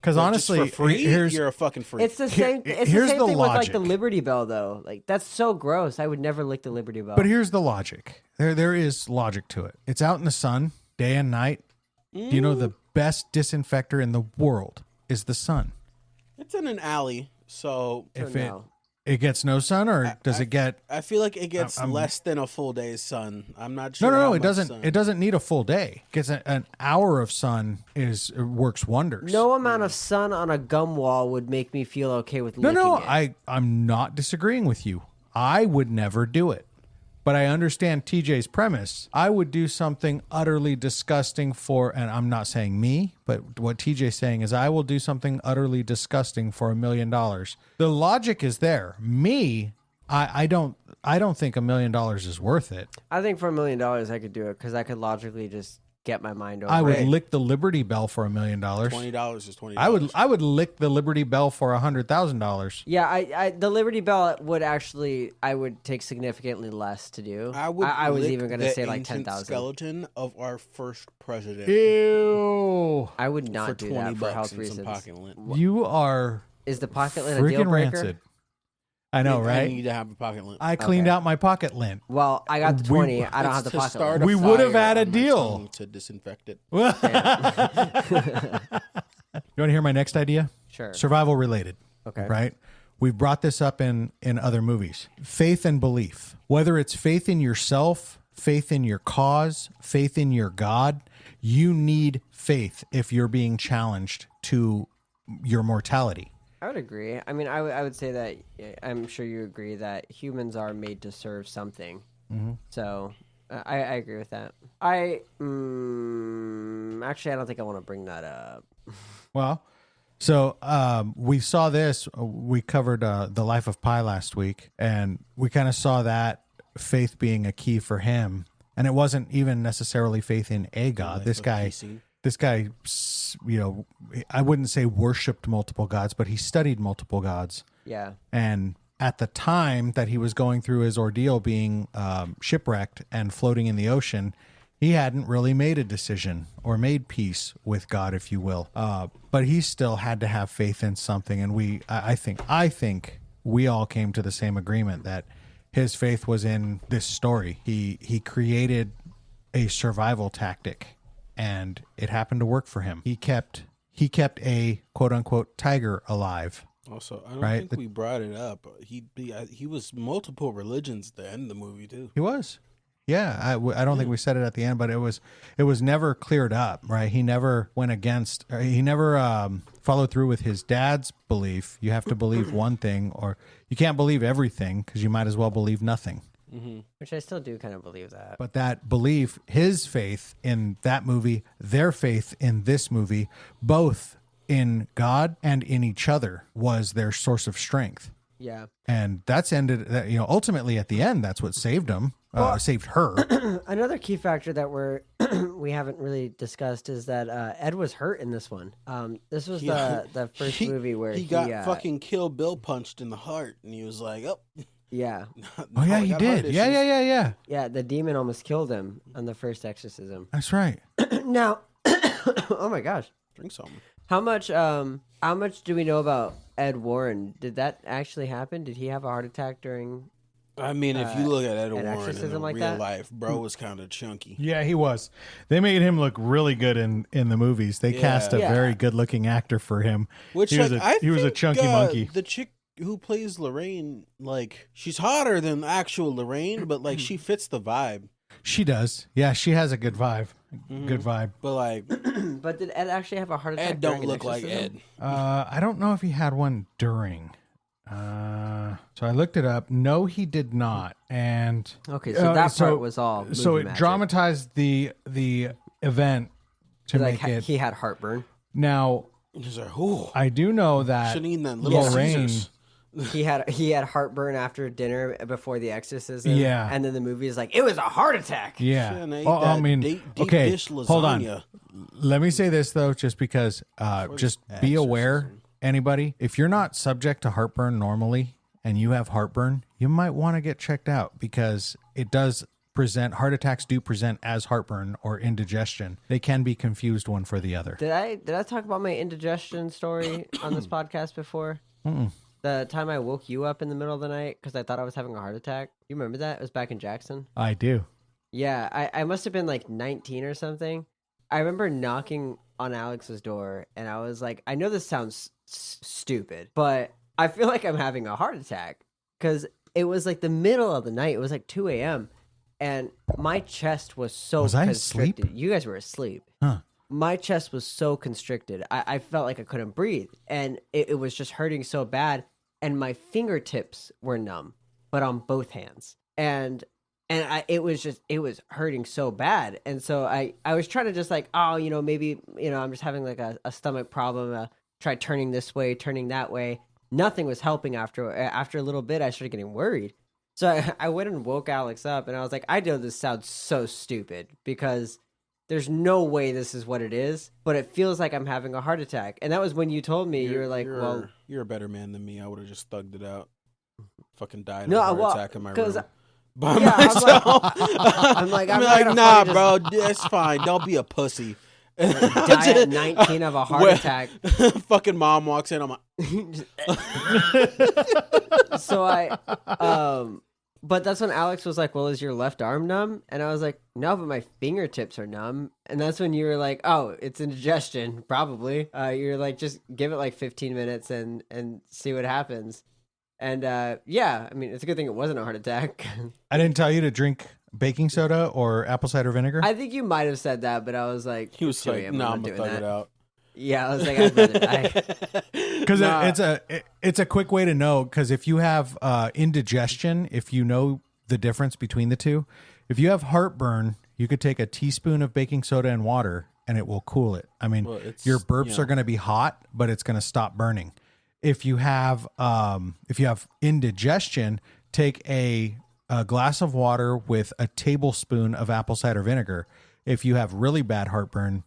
because honestly, just for free, here's you're a fucking freak. It's the same. It's here's the same the thing with like the logic. Liberty Bell, though. Like that's so gross. I would never lick the Liberty Bell. but here's the logic. There is logic to it. It's out in the sun, day and night. Do you know the best disinfector in the world is the sun? It's in an alley, so If no. it gets no sun, or does it get? I feel like it gets I'm- less than a full day's sun. I'm not sure. No, how it much doesn't. sun. It doesn't need a full day. It gets an hour of sun works wonders. No amount of sun on a gum wall would make me feel okay with licking No, it. I'm not disagreeing with you. I would never do it. But I understand TJ's premise. I would do something utterly disgusting and I'm not saying me, but what TJ's saying is I will do something utterly disgusting for $1 million. The logic is there. Me, I don't think $1 million is worth it. I think for $1 million I could do it because I could logically just get my mind over. I would it. lick the Liberty Bell for $1 million. $20 is $20. I would lick the Liberty Bell for $100,000. Yeah, I the Liberty Bell would actually I would take significantly less to do. I was lick even going to the say like ancient 10,000. skeleton of our first president Ew! I would for not do 20 that for bucks health and reasons. some pocket lint. You are Is the pocket lint a deal freaking breaker? rancid. I know, I right? need to have a pocket lint. I cleaned out my pocket lint. Well, I got the 20. I don't have the to pocket start lint. a We would have fire had a on my deal. tongue to disinfect it. You want to hear my next idea? Sure. Survival related. Okay. Right? We've brought this up in other movies. Faith and belief. Whether it's faith in yourself, faith in your cause, faith in your God, you need faith if you're being challenged to your mortality. I would agree. I mean, I would say that I'm sure you agree that humans are made to serve something. Mm-hmm. So I agree with that. Actually, I don't think I want to bring that up. Well, so we saw this. We covered The Life of Pi last week, and we kind of saw that faith being a key for him. And it wasn't even necessarily faith in a god. This guy, you know, I wouldn't say worshipped multiple gods, but he studied multiple gods. Yeah. And at the time that he was going through his ordeal being shipwrecked and floating in the ocean, he hadn't really made a decision or made peace with God, if you will. But he still had to have faith in something. And I think we all came to the same agreement that his faith was in this story. He created a survival tactic, and it happened to work for him. He kept a quote unquote tiger alive. Also, I don't think we brought it up. He was multiple religions at the end of the movie too. He was. Yeah, I don't think we said it at the end, but it was never cleared up, right? He never went against, he never followed through with his dad's belief. You have to believe one thing, or you can't believe everything because you might as well believe nothing. Mm-hmm. Which I still do kind of believe that. But that belief, his faith in that movie, their faith in this movie, both in God and in each other, was their source of strength. Yeah. And that's ended, ultimately at the end, that's what saved him. Saved her. Another key factor that we haven't really discussed is that Ed was hurt in this one. This was the first movie where he got fucking Kill Bill punched in the heart, and he was like, "Oh, yeah, oh yeah, he did, yeah." Yeah, the demon almost killed him on the first exorcism. That's right. Now, oh my gosh, drink something. How much do we know about Ed Warren? Did that actually happen? Did he have a heart attack during? I mean, if you look at Ed Warren in like real that? life, bro was kind of chunky. Yeah, he was. They made him look really good in the movies. They cast a very good-looking actor for him. Which he was a chunky monkey. The chick who plays Lorraine, like, she's hotter than actual Lorraine, but like she fits the vibe. She does. Yeah, she has a good vibe. Good vibe. But like, but did Ed actually have a heart attack? Ed don't look like Ed. I don't know if he had one during. So I looked it up. No, he did not. And okay, so that part was all movie so it magic. dramatized the event to make it. He had heartburn. Now, he's like, ooh, I do know that Lorraine. He had heartburn after dinner before the exorcism. Yeah, and then the movie is like, it was a heart attack. Yeah, I mean, okay, hold on. Let me say this though, just because, just be aware. Anybody, if you're not subject to heartburn normally and you have heartburn, you might want to get checked out because it does present, heart attacks do present as heartburn or indigestion. They can be confused one for the other. Did I talk about my indigestion story on this podcast before? The time I woke you up in the middle of the night because I thought I was having a heart attack. You remember that? It was back in Jackson. I do. Yeah, I must have been like 19 or something. I remember knocking on Alex's door and I was like, I know this sounds stupid, but I feel like I'm having a heart attack because it was like the middle of the night. It was like 2 a.m. and my chest was so constricted. You guys were asleep. Huh. My chest was so constricted. I felt like I couldn't breathe and it was just hurting so bad. And my fingertips were numb, but on both hands. And it was hurting so bad. And so I was trying to just like, maybe, I'm just having like a stomach problem. Try turning this way, turning that way. Nothing was helping after a little bit. I started getting worried. So I went and woke Alex up and I was like, I know this sounds so stupid because there's no way this is what it is, but it feels like I'm having a heart attack. And that was when you told me, you were like, well, you're a better man than me. I would have just thugged it out. Fucking died of a heart attack in my room. By myself. I'm like, nah, bro, it's fine. Don't be a pussy. Die at 19 of a heart attack. Fucking mom walks in. I'm like, so but that's when Alex was like, well, is your left arm numb? And I was like, no, but my fingertips are numb. And that's when you were like, oh, it's indigestion, probably. You're like, just give it like 15 minutes and see what happens. And yeah, I mean, it's a good thing it wasn't a heart attack. I didn't tell you to drink baking soda or apple cider vinegar. I think you might have said that, but I was like, he was like, no, I'm gonna thug it out. Yeah, I was like, I'd rather die. Because it's a quick way to know. Because if you have indigestion, if you know the difference between the two, If you have heartburn, you could take a teaspoon of baking soda and water, and it will cool it. I mean, your burps are going to be hot, but it's going to stop burning. If you have indigestion, take a glass of water with a tablespoon of apple cider vinegar. If you have really bad heartburn,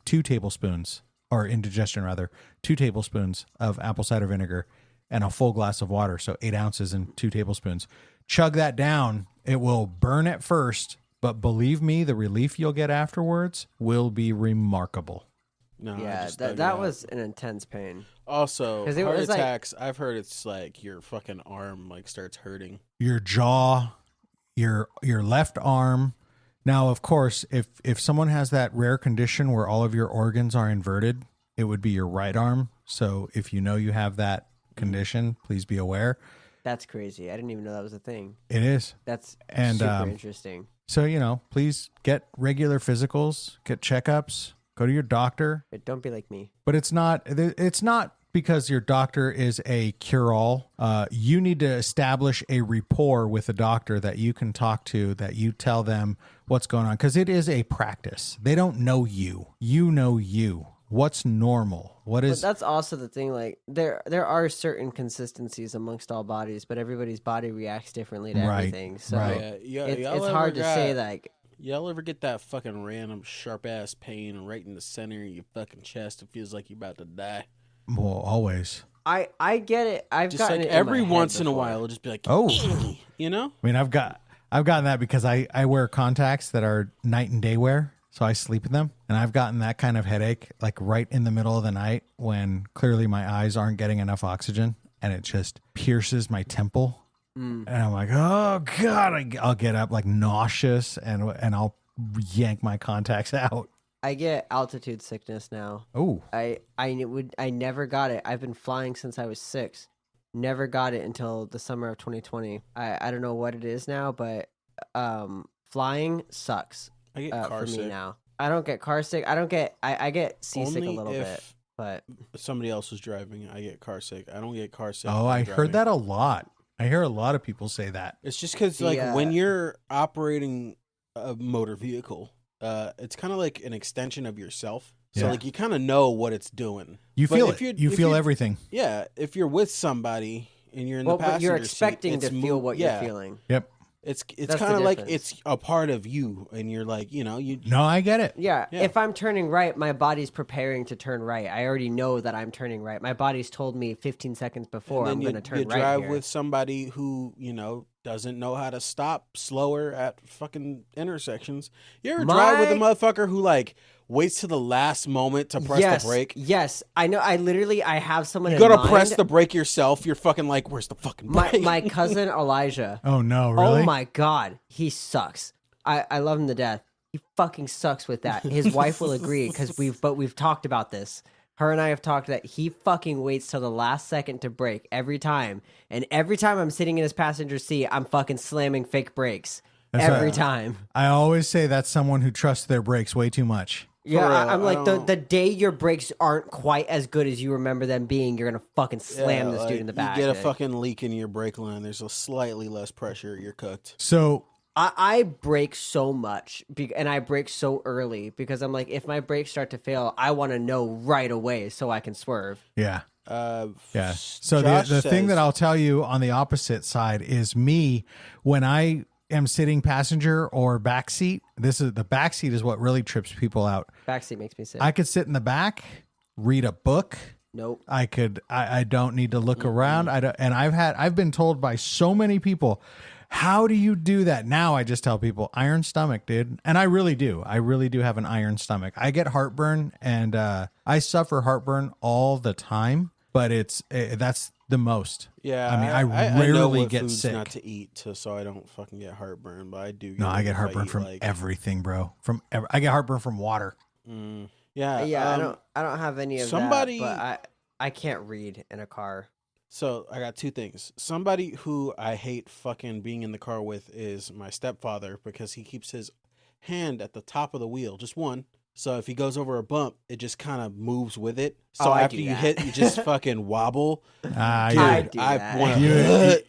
2 tablespoons, or indigestion rather, 2 tablespoons of apple cider vinegar and a full glass of water. So 8 ounces and 2 tablespoons. Chug that down. It will burn at first, but believe me, the relief you'll get afterwards will be remarkable. No, yeah, that was an intense pain. Also, heart attacks, I've heard it's like your fucking arm like starts hurting. Your jaw, your left arm. Now, of course, if someone has that rare condition where all of your organs are inverted, it would be your right arm. So if you know you have that condition, please be aware. That's crazy. I didn't even know that was a thing. It is. That's super interesting. So, please get regular physicals, get checkups, go to your doctor. But don't be like me. But it's not because your doctor is a cure-all. You need to establish a rapport with a doctor that you can talk to, that you tell them what's going on. Because it is a practice. They don't know you. You know you. What's normal? But that's also the thing. Like there are certain consistencies amongst all bodies, but everybody's body reacts differently to everything. So it's hard to say. Like, y'all ever get that fucking random sharp ass pain right in the center of your fucking chest? It feels like you're about to die. Well, always. I get it. I've just gotten like it every once in a while, it'll just be like, oh, you know. I mean, I've gotten that because I wear contacts that are night and day wear. So I sleep in them, and I've gotten that kind of headache like right in the middle of the night when clearly my eyes aren't getting enough oxygen, and it just pierces my temple. And I'm like, oh God, I'll get up like nauseous, and I'll yank my contacts out. I get altitude sickness now. Oh, I never got it. I've been flying since I was 6. Never got it until the summer of 2020. I don't know what it is now, but flying sucks. I get car for sick. me now. I don't get car sick. I get seasick Only a little bit, but somebody else is driving, I get car sick. I don't get car sick. Oh, I heard that a lot. I hear a lot of people say that. It's just because like when you're operating a motor vehicle, it's kind of like an extension of yourself. So like you kind of know what it's doing. You feel it. You feel everything. Yeah, if you're with somebody and you're in the passenger seat, you're expecting to feel what you're feeling. Yep. It's kind of like it's a part of you, and you're like, you. No, I get it. Yeah, if I'm turning right, my body's preparing to turn right. I already know that I'm turning right. My body's told me 15 seconds before I'm going to turn right. You drive here. with somebody who doesn't know how to stop slower at fucking intersections. You ever drive with a motherfucker who like waits to the last moment to press the brake? Yes, I know. I have someone. You gotta press the brake yourself. You're fucking like, where's the fucking brake? My cousin Elijah. Oh no, really? Oh my God, he sucks. I love him to death. He fucking sucks with that. His wife will agree because we've talked about this. Her and I have talked that he fucking waits till the last second to brake every time. And every time I'm sitting in his passenger seat, I'm fucking slamming fake brakes. Every time. I always say that's someone who trusts their brakes way too much. Yeah, I'm like, the day your brakes aren't quite as good as you remember them being, you're going to fucking slam this dude in the back. You get a fucking leak in your brake line, there's a slightly less pressure, you're cooked. So I brake so much, and I brake so early because I'm like, if my brakes start to fail, I want to know right away so I can swerve. Yeah. So the thing that I'll tell you on the opposite side is me, when I am sitting passenger or back seat, the back seat is what really trips people out. Back seat makes me sick. I could sit in the back, read a book. Nope. I don't need to look around. I've been told by so many people, how do you do that? Now I just tell people, iron stomach, dude. And I really do. I really do have an iron stomach. I get heartburn, and I suffer heartburn all the time, but that's the most. Yeah. I mean, I rarely know what get foods sick. not to eat so I don't fucking get heartburn, but I do. No, I get heartburn from everything, bro. I get heartburn from water. Yeah. I don't have any of that, but I can't read in a car. So I got 2 things. Somebody who I hate fucking being in the car with is my stepfather, because he keeps his hand at the top of the wheel, just one. So if he goes over a bump, it just kind of moves with it. So after you hit, you just fucking wobble. I do that. want to.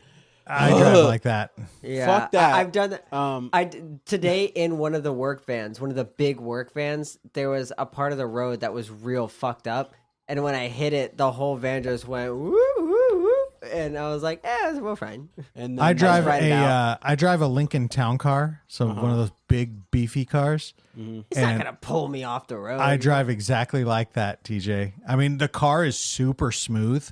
I drive like that. Yeah, Fuck that. I've done that. Today in one of the work vans, one of the big work vans, there was a part of the road that was real fucked up, and when I hit it, the whole van just went woo woo woo, and I was like, we're fine. And I drive a Lincoln Town Car, so one of those big beefy cars. It's not gonna pull me off the road. I drive exactly like that, TJ. I mean, the car is super smooth.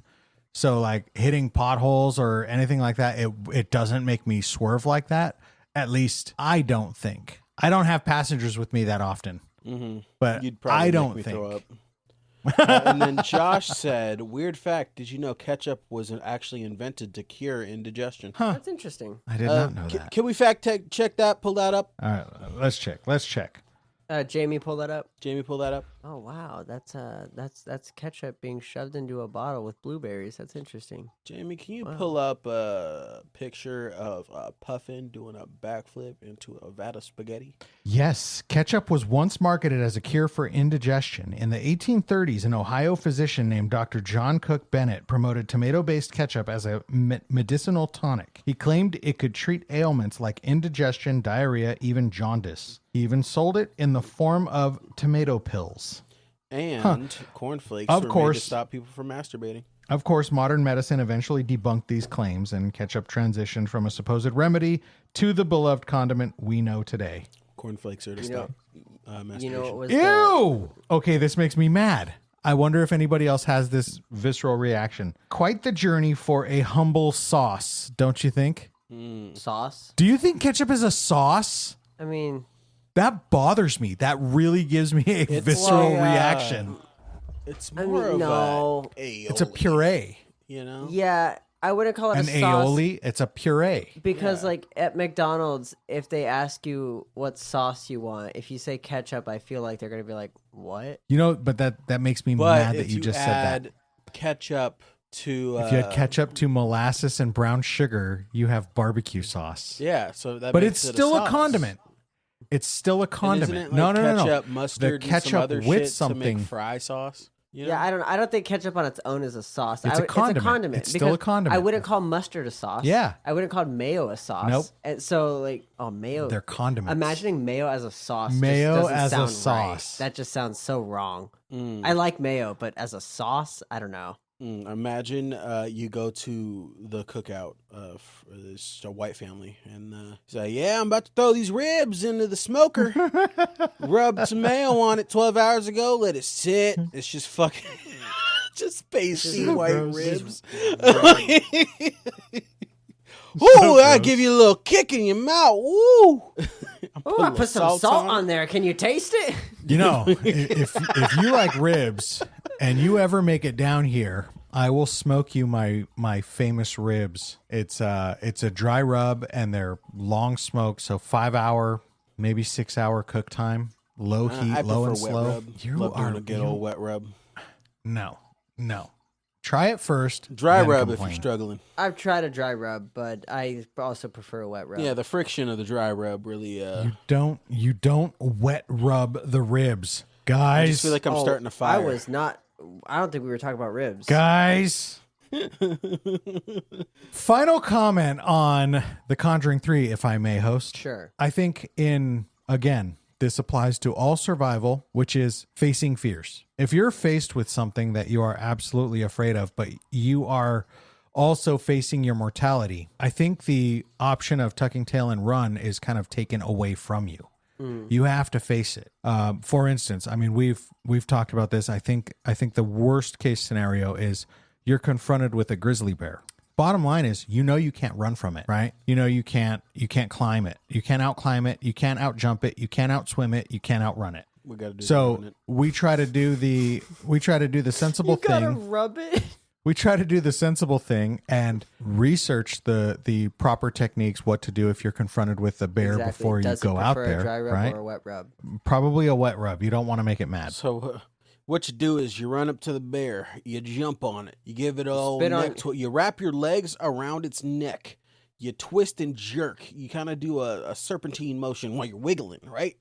So like hitting potholes or anything like that, it doesn't make me swerve like that. At least I don't think. I don't have passengers with me that often, but I don't think. Throw up. And then Josh said, "Weird fact: did you know ketchup was actually invented to cure indigestion?" Huh. That's interesting. I did not know that. Can we check that? Pull that up. All right, let's check. Jamie, pull that up. Jamie, pull that up. Oh wow, that's ketchup being shoved into a bottle with blueberries. That's interesting. Jamie, can you pull up a picture of Puffin doing a backflip into a vat of spaghetti? Yes, ketchup was once marketed as a cure for indigestion. In the 1830s, an Ohio physician named Dr. John Cook Bennett promoted tomato-based ketchup as a medicinal tonic. He claimed it could treat ailments like indigestion, diarrhea, even jaundice. He even sold it in the form of tomato pills. And cornflakes were made to stop people from masturbating. Of course, modern medicine eventually debunked these claims, and ketchup transitioned from a supposed remedy to the beloved condiment we know today. Cornflakes are to stop masturbation. What was Ew! Okay, this makes me mad. I wonder if anybody else has this visceral reaction. Quite the journey for a humble sauce, don't you think? sauce? Do you think ketchup is a sauce? I mean... That bothers me. That really gives me a visceral reaction. It's more of a aioli. It's a puree. You know? Yeah, I wouldn't call it an a sauce. aioli. It's a puree. Because like at McDonald's, if they ask you what sauce you want, if you say ketchup, I feel like they're gonna be like, "What?" You know, but that makes me mad that you just said that. Ketchup to if you add ketchup to molasses and brown sugar, you have barbecue sauce. Yeah, so that. But makes it's it still a a condiment. It's still a condiment. Isn't it like no. Ketchup, mustard, the ketchup and some other with shit something. to make fry sauce. You know? Yeah, I don't think ketchup on its own is a sauce. It's a condiment. It's a condiment. It's still a condiment. I wouldn't call mustard a sauce. Yeah. I wouldn't call mayo a sauce. Nope. And so like, mayo. They're condiments. Imagining mayo as a sauce. Mayo just doesn't as a sound sauce. Right. That just sounds so wrong. I like mayo, but as a sauce, I don't know. Imagine you go to the cookout for this a white family and say, "Yeah, I'm about to throw these ribs into the smoker. Rubbed some mayo on it 12 hours ago. Let it sit. It's just fucking just pasty white ribs." Ooh, I give you a little kick in your mouth. Ooh. I put some salt on there. Can you taste it? You know, if you like ribs and you ever make it down here, I will smoke you my famous ribs. It's a dry rub and they're long smoked, so 5 hour, maybe 6 hour cook time, low heat, low and slow. Rub. You are a good old wet rub. No. Try it first. Dry rub if you're struggling. I've tried a dry rub, but I also prefer a wet rub. Yeah, the friction of the dry rub really. You don't wet rub the ribs, guys. I just feel like I'm starting a fire. I don't think we were talking about ribs, guys. Final comment on The Conjuring 3, if I may, host. Sure. I think this applies to all survival, which is facing fears. If you're faced with something that you are absolutely afraid of, but you are also facing your mortality, I think the option of tucking tail and run is kind of taken away from you. You have to face it. For instance, I mean, we've talked about this. I think the worst case scenario is you're confronted with a grizzly bear. Bottom line is, you can't run from it, right? You can't climb it. You can't out-climb it. You can't out-jump it. You can't out-swim it. You can't outrun it. We got to do so we try to do the sensible thing. You gotta rub it. We try to do the sensible thing and research the proper techniques, what to do if you're confronted with a bear before you go out there. A dry rub right? or a wet rub? Probably a wet rub. You don't want to make it mad. So what you do is you run up to the bear, you jump on it, you give it all you wrap your legs around its neck, you twist and jerk, you kind of do a serpentine motion while you're wiggling, right?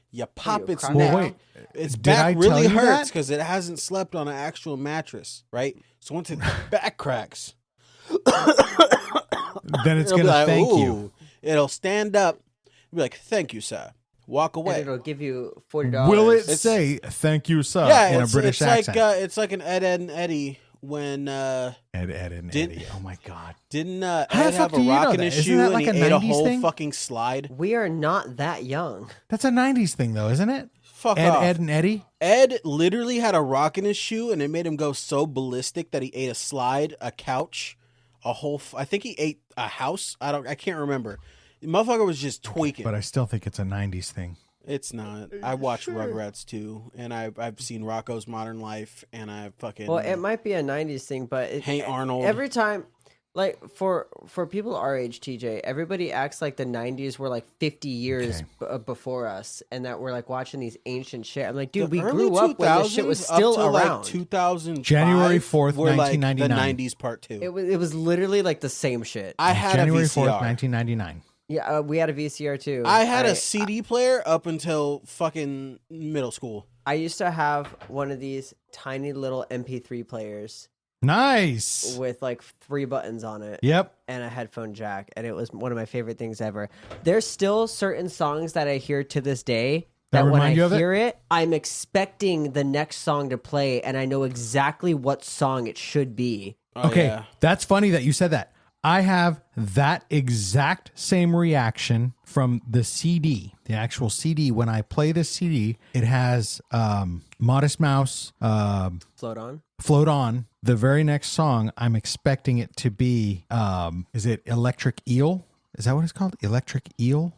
You pop its neck. Wait, its back really hurts because it hasn't slept on an actual mattress, right? So once its back cracks, then it's It'll going be to like, thank "Ooh." you. It'll stand up, be like, "Thank you, sir." Walk And away. it'll give you $40. Will it It's- say "thank you, sir" Yeah, in a it's, British it's accent? like it's like an Ed and Eddie when Ed and did- Eddie. Oh my god! didn't How the Ed fuck have do a you know rock in that? his Isn't shoe that and like he a ate a 90s whole thing? fucking slide? We are not that young. That's a '90s thing, though, isn't it? Fuck off. Ed and Eddie. Ed literally had a rock in his shoe, and it made him go so ballistic that he ate a slide, a couch, a whole. I think he ate a house. I can't remember. The motherfucker was just tweaking. But I still think it's a '90s thing. It's not. I watched Rugrats too, and I've seen Rocco's Modern Life, and I fucking. Well, it might be a '90s thing, but Hey Arnold. every time, like for people our age, TJ, everybody acts like the '90s were like 50 years before us, and that we're like watching these ancient shit. I'm like, dude, we grew up when this shit was still up to around. Like 2005 January 4th, were like 1999. the '90s part two. It was literally like the same shit. I had January a 4th, VCR. 1999. Yeah, we had a VCR too. I had a CD player up until fucking middle school. I used to have one of these tiny little MP3 players Nice. with like 3 buttons on it. Yep. And a headphone jack, and it was one of my favorite things ever. There's still certain songs that I hear to this day That that when I remind you of it? hear it, I'm expecting the next song to play, and I know exactly what song it should be. Oh, Okay, yeah. that's funny that you said that. I have that exact same reaction from the CD, the actual CD. When I play this CD, it has Modest Mouse, Float on. Float On. The very next song, I'm expecting it to be, is it Electric Eel? Is that what it's called? Electric Eel?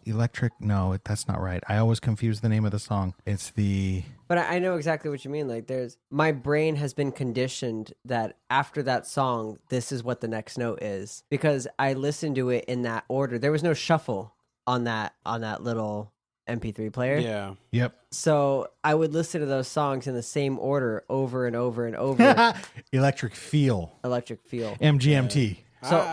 No, that's not right. I always confuse the name of the song. It's the... But I know exactly what you mean. Like, my brain has been conditioned that after that song, this is what the next note is, because I listened to it in that order. There was no shuffle on that little MP3 player. Yeah. Yep. So I would listen to those songs in the same order over and over and over. Electric Feel. Electric Feel. MGMT. So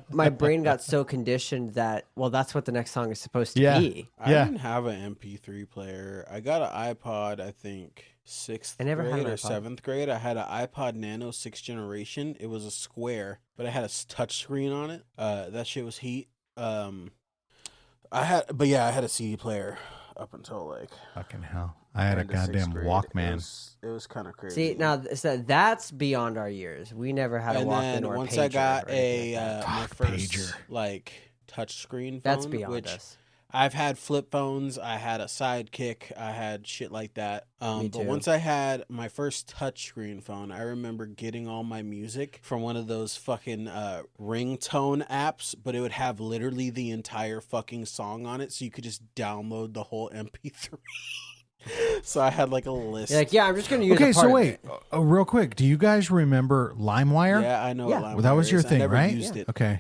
my brain got so conditioned that, well, that's what the next song is supposed to Yeah. be. I Yeah. didn't have an MP3 player. I got an iPod, I think, 6th I never had grade an or iPod. 7th grade. I had an iPod Nano 6th generation. It was a square, but it had a touch screen on it. That shit was heat. I had a CD player up until like Fucking hell. I had a into 6th goddamn grade. Walkman. It was kind of crazy. See, now that's beyond our years. We never had a and Walkman then or a once pager I got or anything like that. my Fuck, first pager. like touch screen phone, That's beyond which us. I've had flip phones, I had a Sidekick, I had shit like that. Me But too. once I had my first touchscreen phone, I remember getting all my music from one of those fucking ringtone apps, but it would have literally the entire fucking song on it, so you could just download the whole MP3. So I had like a list. You're like, yeah, I'm just going to use Okay, a part so of wait, it. real quick. Do you guys remember LimeWire? Yeah, I know. Yeah. What Well, that was LimeWire your is. thing, I never right? used it, Okay.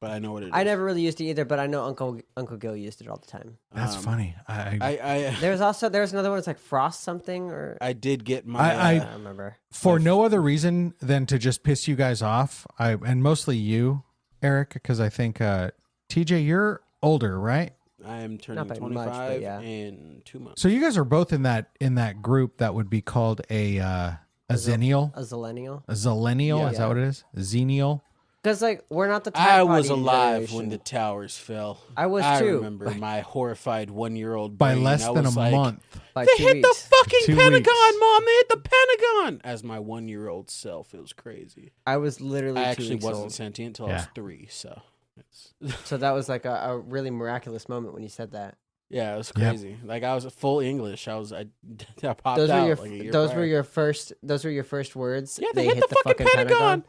but I know what it is. I never really used it either, but I know Uncle Gil used it all the time. That's funny. There's another one. It's like Frost something, or I did get my. I don't remember. For no other reason than to just piss you guys off, and mostly you, Eric, because I think TJ, you're older, right? I am turning Not by much, 25 but yeah. in 2 months. So you guys are both in that group that would be called a zennial, A zillennial. a zillennial. Yeah. Is that what it is? Zennial. Because like we're not the. I Tide was Poddy alive generation. when the towers fell. I was I too. remember my horrified 1-year-old By brain. less I than a was like, month. By They 2 hit the weeks. fucking 2 Pentagon, weeks. Mom! They hit the Pentagon! As my 1-year-old self, it was crazy. I was literally I 2 actually weeks wasn't old. sentient until I was Yeah. 3, so it's So that was like a really miraculous moment when you said that. yeah, it was Yep. crazy. Like I was full English. I popped Those out were your like a year those prior. were your first words. Yeah, they hit the fucking Pentagon. Pentagon.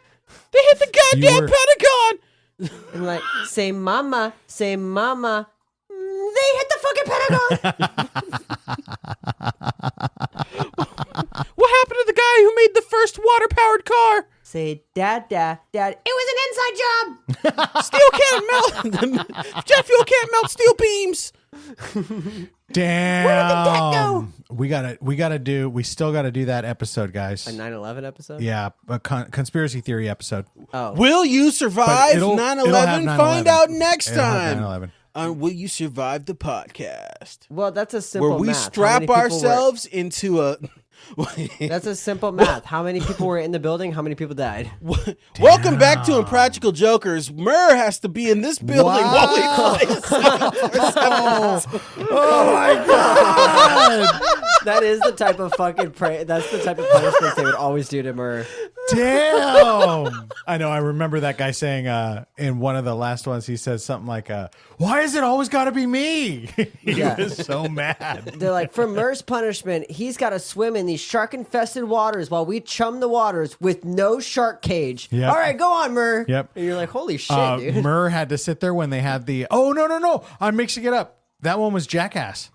They hit the goddamn were- Pentagon. And like, say mama, they hit the fucking Pentagon. What happened to the guy who made the first water-powered car? Say dad. It was an inside job. Steel can't melt. Jet fuel can't melt steel beams. Damn. We still gotta do that episode, guys. A 9/11 episode. Yeah, a conspiracy theory episode. Oh, Will you survive it'll 9/11? have Find 9/11. out next It'll have time 9/11. on Will You Survive the Podcast, well, that's a simple where we math. How many strap people were- ourselves into a That's a simple math. How many people were in the building? How many people died? Welcome back to Impractical Jokers. Murr has to be in this building while we play. Oh my god! That is the type of fucking that's the type of punishment they would always do to Murr. Damn! I know. I remember that guy saying in one of the last ones, he said something like, "Why is it always got to be me?" He was so mad. They're like, for Murr's punishment, he's got to swim in these shark-infested waters while we chum the waters with no shark cage. Yep. All right, go on, Murr. Yep. And you're like, holy shit, dude. Murr had to sit there when they had the. Oh no! I'm mixing it up. That one was Jackass,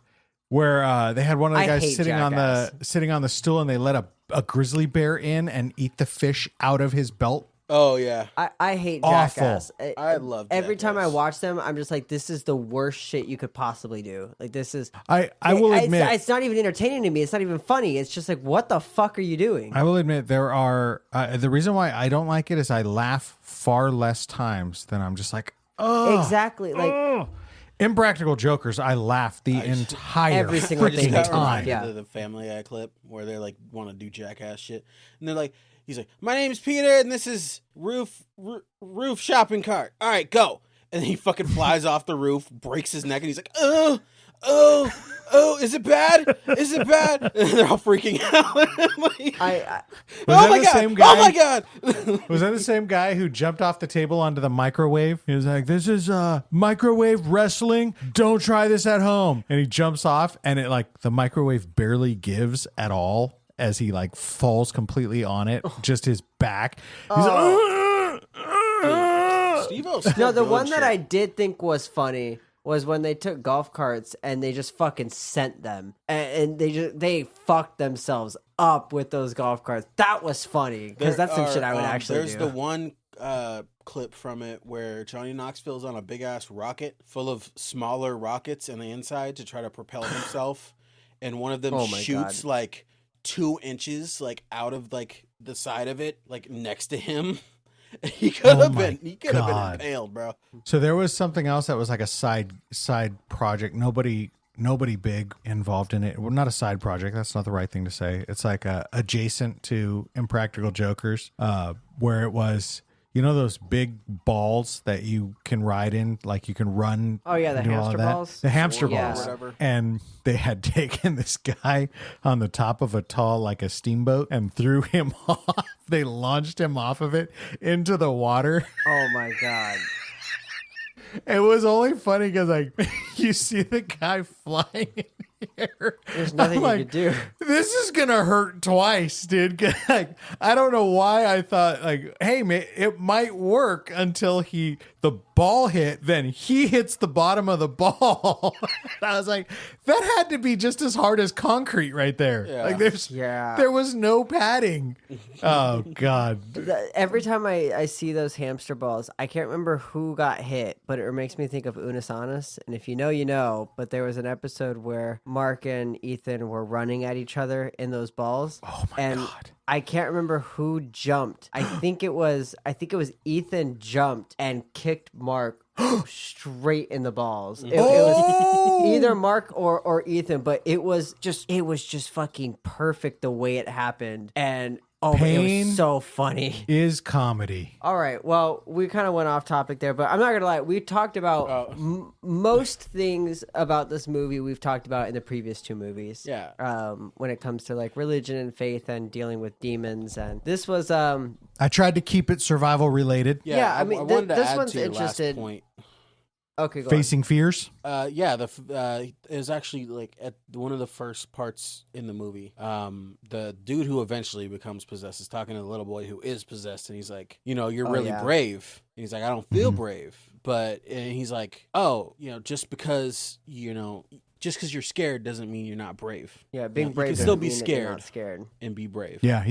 where they had one of the guys sitting on the stool, and they let a grizzly bear in and eat the fish out of his belt. Oh yeah, I hate Awful. Jackass. I love every Jackass. time I watch them, I'm just like, this is the worst shit you could possibly do. Like, this is. I will admit, it's not even entertaining to me. It's not even funny. It's just like, what the fuck are you doing? I will admit there are the reason why I don't like it is I laugh far less times than I'm just like, oh, exactly. Like, Impractical Jokers. I laugh the entire every single freaking thing. time. Yeah. The Family Guy clip where they're like want to do Jackass shit, and they're like, he's like, my name's Peter, and this is roof shopping cart. All right, go. And he fucking flies off the roof, breaks his neck, and he's like, oh, is it bad? Is it bad? And they're all freaking out. Like, oh my god! Was that the same guy who jumped off the table onto the microwave? He was like, "This is microwave wrestling. Don't try this at home." And he jumps off, and it like the microwave barely gives at all as he like falls completely on it, just his back. He's Steve-O's no, the one that I did think was funny was when they took golf carts and they just fucking sent them, and they fucked themselves up with those golf carts. That was funny because that's some shit I would actually do. There's the one clip from it where Johnny Knoxville's on a big ass rocket full of smaller rockets in the inside to try to propel himself, and one of them shoots like 2 inches like out of like the side of it, like next to him. He could have been impaled, bro. So there was something else that was like a side project. Nobody big involved in it. Well, not a side project. That's not the right thing to say. It's like adjacent to Impractical Jokers, where it was, you know, those big balls that you can ride in, like you can run. Oh yeah, the hamster balls. The hamster Yeah. balls. Whatever. And they had taken this guy on the top of a tall, like a steamboat, and threw him off. They launched him off of it into the water. Oh my god. It was only funny because like you see the guy flying in here. There's nothing you could do. This is gonna hurt twice, dude. Like, I don't know why I thought like, hey man, it might work until the ball hit, then he hits the bottom of the ball. I was like, that had to be just as hard as concrete right there. Yeah. Like there was no padding. Oh god. Every time I see those hamster balls, I can't remember who got hit, but it makes me think of Unisonus. And if you know, you know. But there was an episode where Mark and Ethan were running at each other in those balls. Oh my god. I can't remember who jumped. I think it was Ethan jumped and kicked Mark straight in the balls. It was either Mark or Ethan, but it was just fucking perfect the way it happened. And it was so funny. Is comedy. All right. Well, we kind of went off topic there, but I'm not going to lie. We talked about most things about this movie we've talked about in the previous 2 movies. Yeah. When it comes to like religion and faith and dealing with demons. And this was... I tried to keep it survival related. Yeah, I mean, I wanted to this add one's to your interested. last point. Okay, go Facing fears. Yeah, it was actually like at one of the first parts in the movie. The dude who eventually becomes possessed is talking to the little boy who is possessed, and he's like, you know, you're really brave. And he's like, I don't feel brave, and he's like, oh, you know, just because you're scared doesn't mean you're not brave. Yeah, being You brave can doesn't still be mean that you're not scared scared. and be brave. Yeah.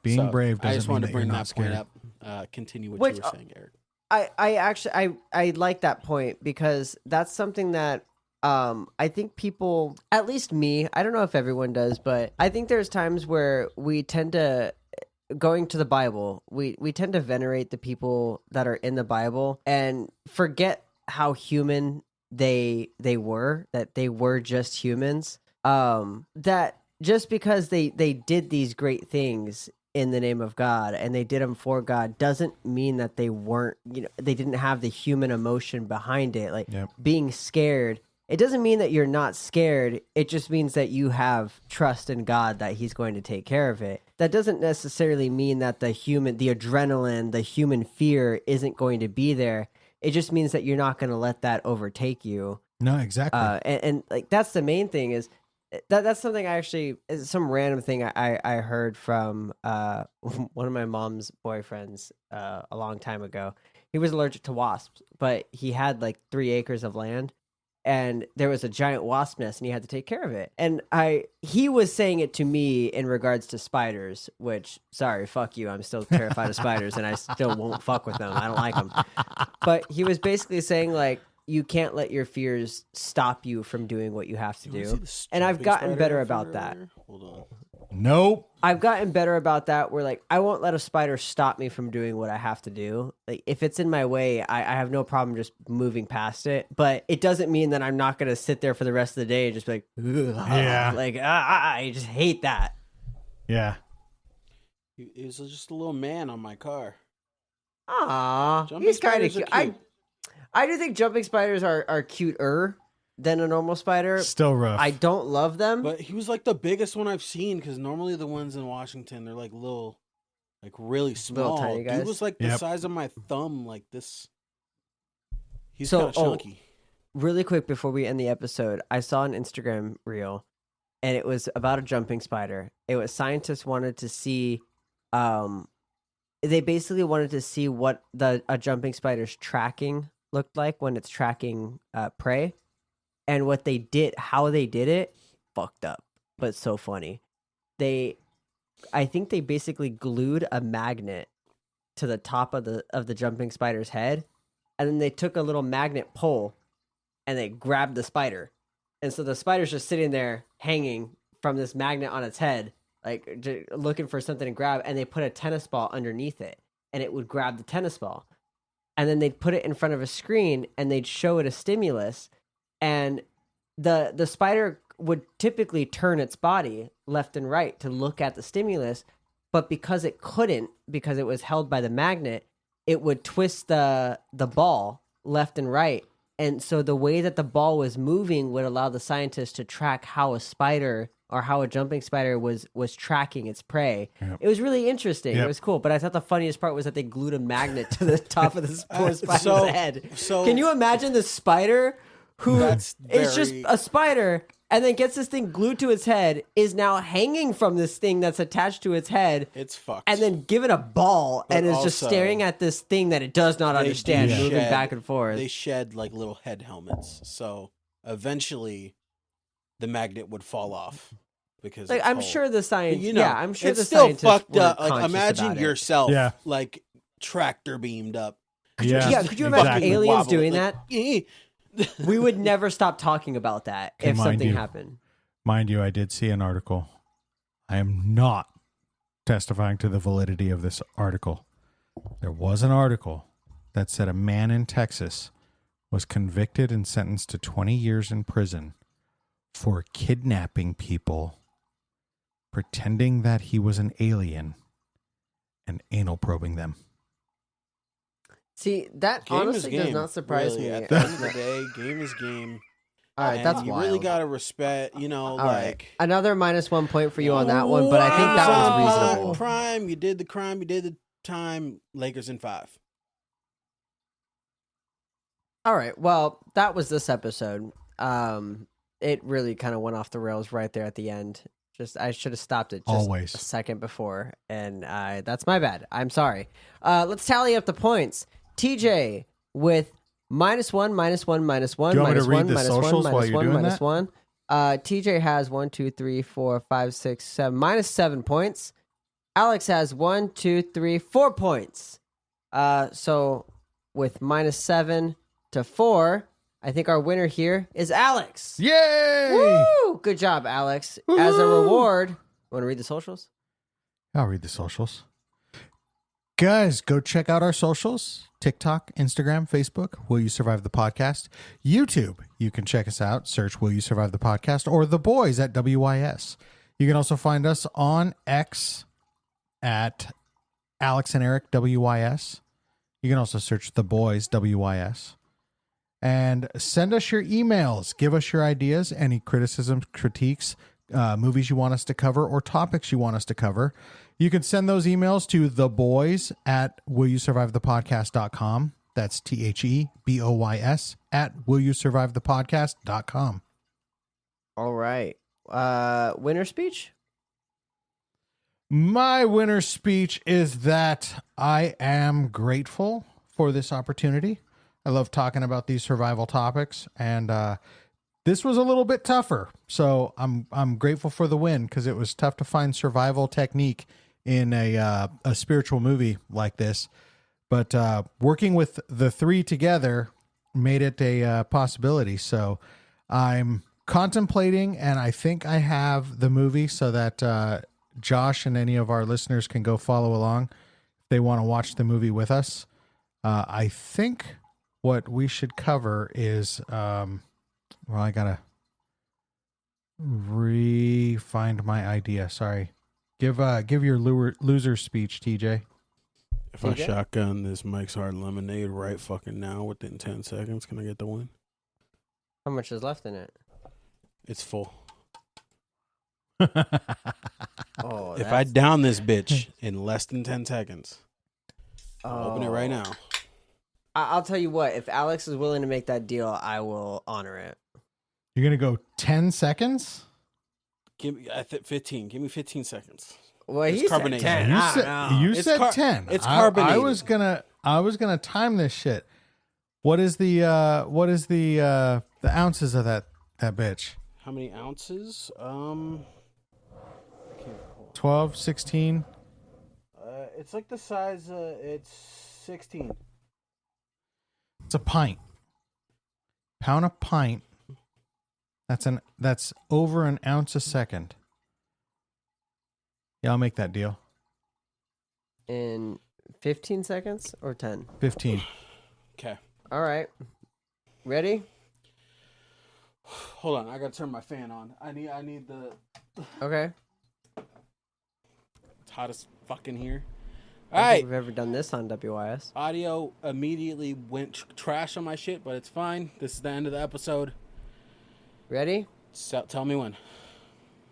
Being brave doesn't I just wanted mean to bring that that point up. Continue what you were saying, Eric. I actually like that point because that's something that I think people, at least me, I don't know if everyone does, but I think there's times where we tend to, going to the Bible, we tend to venerate the people that are in the Bible and forget how human they were, that they were just humans. That just because they did these great things in the name of God and they did them for God doesn't mean that they weren't, they didn't have the human emotion behind it. Like being scared, it doesn't mean that you're not scared. It just means that you have trust in God that he's going to take care of it. That doesn't necessarily mean that the adrenaline, the human fear isn't going to be there. It just means that you're not going to let that overtake you. No, exactly. And like, that's the main thing is, that's something some random thing I heard from one of my mom's boyfriends a long time ago. He was allergic to wasps, but he had like 3 acres of land and there was a giant wasp nest and he had to take care of it. And he was saying it to me in regards to spiders, which, sorry, fuck you. I'm still terrified of spiders and I still won't fuck with them. I don't like them. But he was basically saying like, you can't let your fears stop you from doing what you have to do. And I've gotten better about that. Hold on. Nope. I've gotten better about that where like I won't let a spider stop me from doing what I have to do. Like if it's in my way, I have no problem just moving past it. But it doesn't mean that I'm not going to sit there for the rest of the day and just be like, like, I just hate that. Yeah. He was just a little man on my car. Aw, he's kind of cute. I do think jumping spiders are cuter than a normal spider. Still rough. I don't love them. But he was like the biggest one I've seen because normally the ones in Washington, they're like little, like really small. Little tiny guys. Dude was like the size of my thumb, like this. He's kind of chunky. Really quick before we end the episode, I saw an Instagram reel and it was about a jumping spider. It was scientists wanted to see, they basically wanted to see what a jumping spider's tracking looked like when it's tracking prey, and how they did it, fucked up, but so funny. I think they basically glued a magnet to the top of the jumping spider's head, and then they took a little magnet pole and they grabbed the spider, and so the spider's just sitting there hanging from this magnet on its head, like looking for something to grab, and they put a tennis ball underneath it, and it would grab the tennis ball. And then they'd put it in front of a screen and they'd show it a stimulus. And the spider would typically turn its body left and right to look at the stimulus. But because it couldn't, because it was held by the magnet, it would twist the ball left and right. And so the way that the ball was moving would allow the scientists to track how a spider or how a jumping spider was tracking its prey. Yep. It was really interesting. Yep. It was cool. But I thought the funniest part was that they glued a magnet to the top of this poor spider's head. So can you imagine the spider who is just a spider and then gets this thing glued to its head, is now hanging from this thing that's attached to its head. It's fucked. And then given a ball and is just staring at this thing that it does not understand, moving back and forth. They shed like little head helmets. So eventually the magnet would fall off because like I'm sure the science, I'm sure it's the still scientists fucked were up. Like conscious imagine about yourself like tractor beamed up. Could you imagine aliens doing that? We would never stop talking about that if something happened. Mind you, I did see an article. I am not testifying to the validity of this article. There was an article that said a man in Texas was convicted and sentenced to 20 years in prison for kidnapping people, pretending that he was an alien, and anal probing them. See, that game honestly does not surprise me. At the end of the day, game is game. All right, that's you wild. really gotta respect, All right. Another -1 point for you on that one, but I think that was reasonable. Crime, you did the crime, you did the time. Lakers in 5. All right, well, that was this episode. It really kind of went off the rails right there at the end. I should have stopped it just a second before, and that's my bad. I'm sorry. Let's tally up the points. TJ with -1, -1, -1, Do you want me to read -1, the socials while you're doing that? -1. TJ has 1, 2, 3, 4, 5, 6, 7, -7 points. Alex has 1, 2, 3, 4 points. So with -7 to 4, I think our winner here is Alex. Yay! Woo! Good job, Alex. Woo-hoo! As a reward, you want to read the socials? I'll read the socials. Guys, go check out our socials. TikTok, Instagram, Facebook, Will You Survive the Podcast? YouTube, you can check us out. Search Will You Survive the Podcast or The Boys at WYS. You can also find us on X at Alex and Eric WYS. You can also search The Boys WYS. And send us your emails. Give us your ideas, any criticisms, critiques, movies you want us to cover, or topics you want us to cover. You can send those emails to theboys at willyousurvivethepodcast.com. That's THEBOYS at willyousurvivethepodcast.com. All right. Winner speech? My winner speech is that I am grateful for this opportunity. I love talking about these survival topics, and this was a little bit tougher. So I'm grateful for the win, because it was tough to find survival technique in a spiritual movie like this. But working with the three together made it a possibility. So I'm contemplating, and I think I have the movie so that Josh and any of our listeners can go follow along if they want to watch the movie with us. I think what we should cover is, well, I gotta find my idea. Sorry. Give your loser speech, TJ. If I shotgun this Mike's Hard Lemonade right fucking now within 10 seconds, can I get the win? How much is left in it? It's full. Oh, if I down this bitch in less than 10 seconds, I'll open it right now. I'll tell you what. If Alex is willing to make that deal, I will honor it. You're going to go 10 seconds? Give me 15. Give me 15 seconds. Well, he said 10. You said 10. It's carbonated. I was gonna time this shit. What is the ounces of that bitch? How many ounces? 12, 16. It's like the size. It's 16. It's a pint. Pound a pint. That's over an ounce a second. Yeah, I'll make that deal. In 15 seconds or 10? 15. Okay. All right. Ready? Hold on, I gotta turn my fan on. I need the. Okay. It's hot as fucking here. I All don't right. think we've ever done this on WYS. Audio immediately went trash on my shit, but it's fine. This is the end of the episode. Ready? So, tell me when.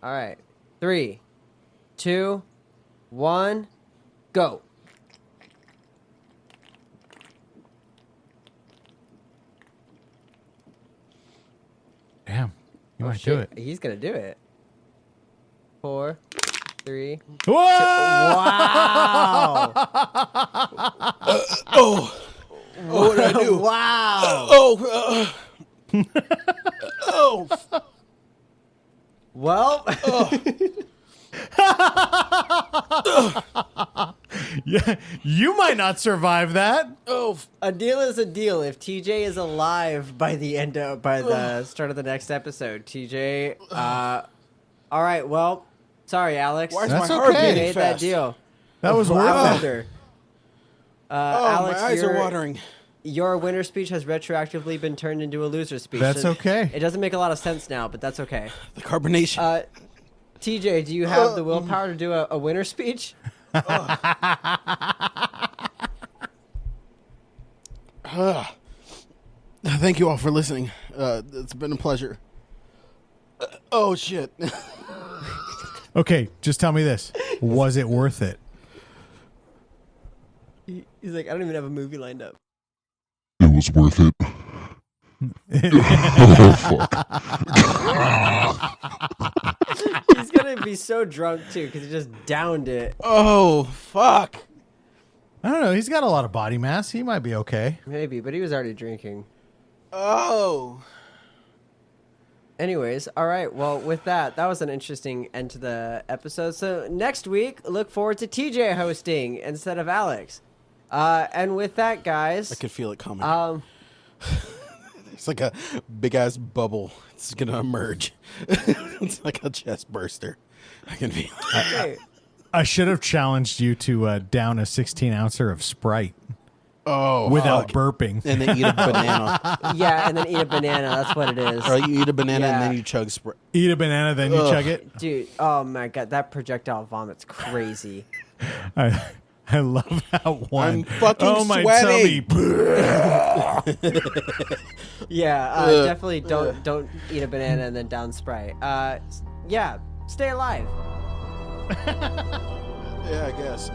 All right. 3, 2, 1, go. Damn. You might do it. He's going to do it. 4, 3. Whoa! Wow. What did I do? Wow. Oh. Well. Yeah, you might not survive that. A deal is a deal. If TJ is alive by the start of the next episode, TJ. All right. Well, sorry, Alex. Why is That's my heart okay. beating made fast? that deal. That was worth it. Alex, my eyes are watering. Your winner speech has retroactively been turned into a loser speech. That's okay. It doesn't make a lot of sense now, but that's okay. The carbonation. TJ, do you have the willpower to do a winner speech? Thank you all for listening. It's been a pleasure. Oh, shit. Okay, just tell me this. Was it worth it? He's like, I don't even have a movie lined up. It was worth it. Oh, fuck. He's going to be so drunk, too, because he just downed it. Oh, fuck. I don't know. He's got a lot of body mass. He might be okay. Maybe, but he was already drinking. Oh. Anyways, all right. Well, with that was an interesting end to the episode. So next week, look forward to TJ hosting instead of Alex. And with that, guys, I could feel it coming. It's like a big ass bubble. It's gonna emerge. It's like a chest burster. I can feel it. I should have challenged you to down a 16 ouncer of Sprite. without burping. And then eat a banana. Yeah, and then eat a banana. That's what it is. Or you eat a banana and Yeah. then you chug Sprite. Eat a banana, then you chug it. Dude, oh my god, that projectile vomit's crazy. I love that one. I'm fucking my sweaty. tummy. Yeah, definitely don't eat a banana and then down Sprite. Yeah, stay alive. Yeah, I guess.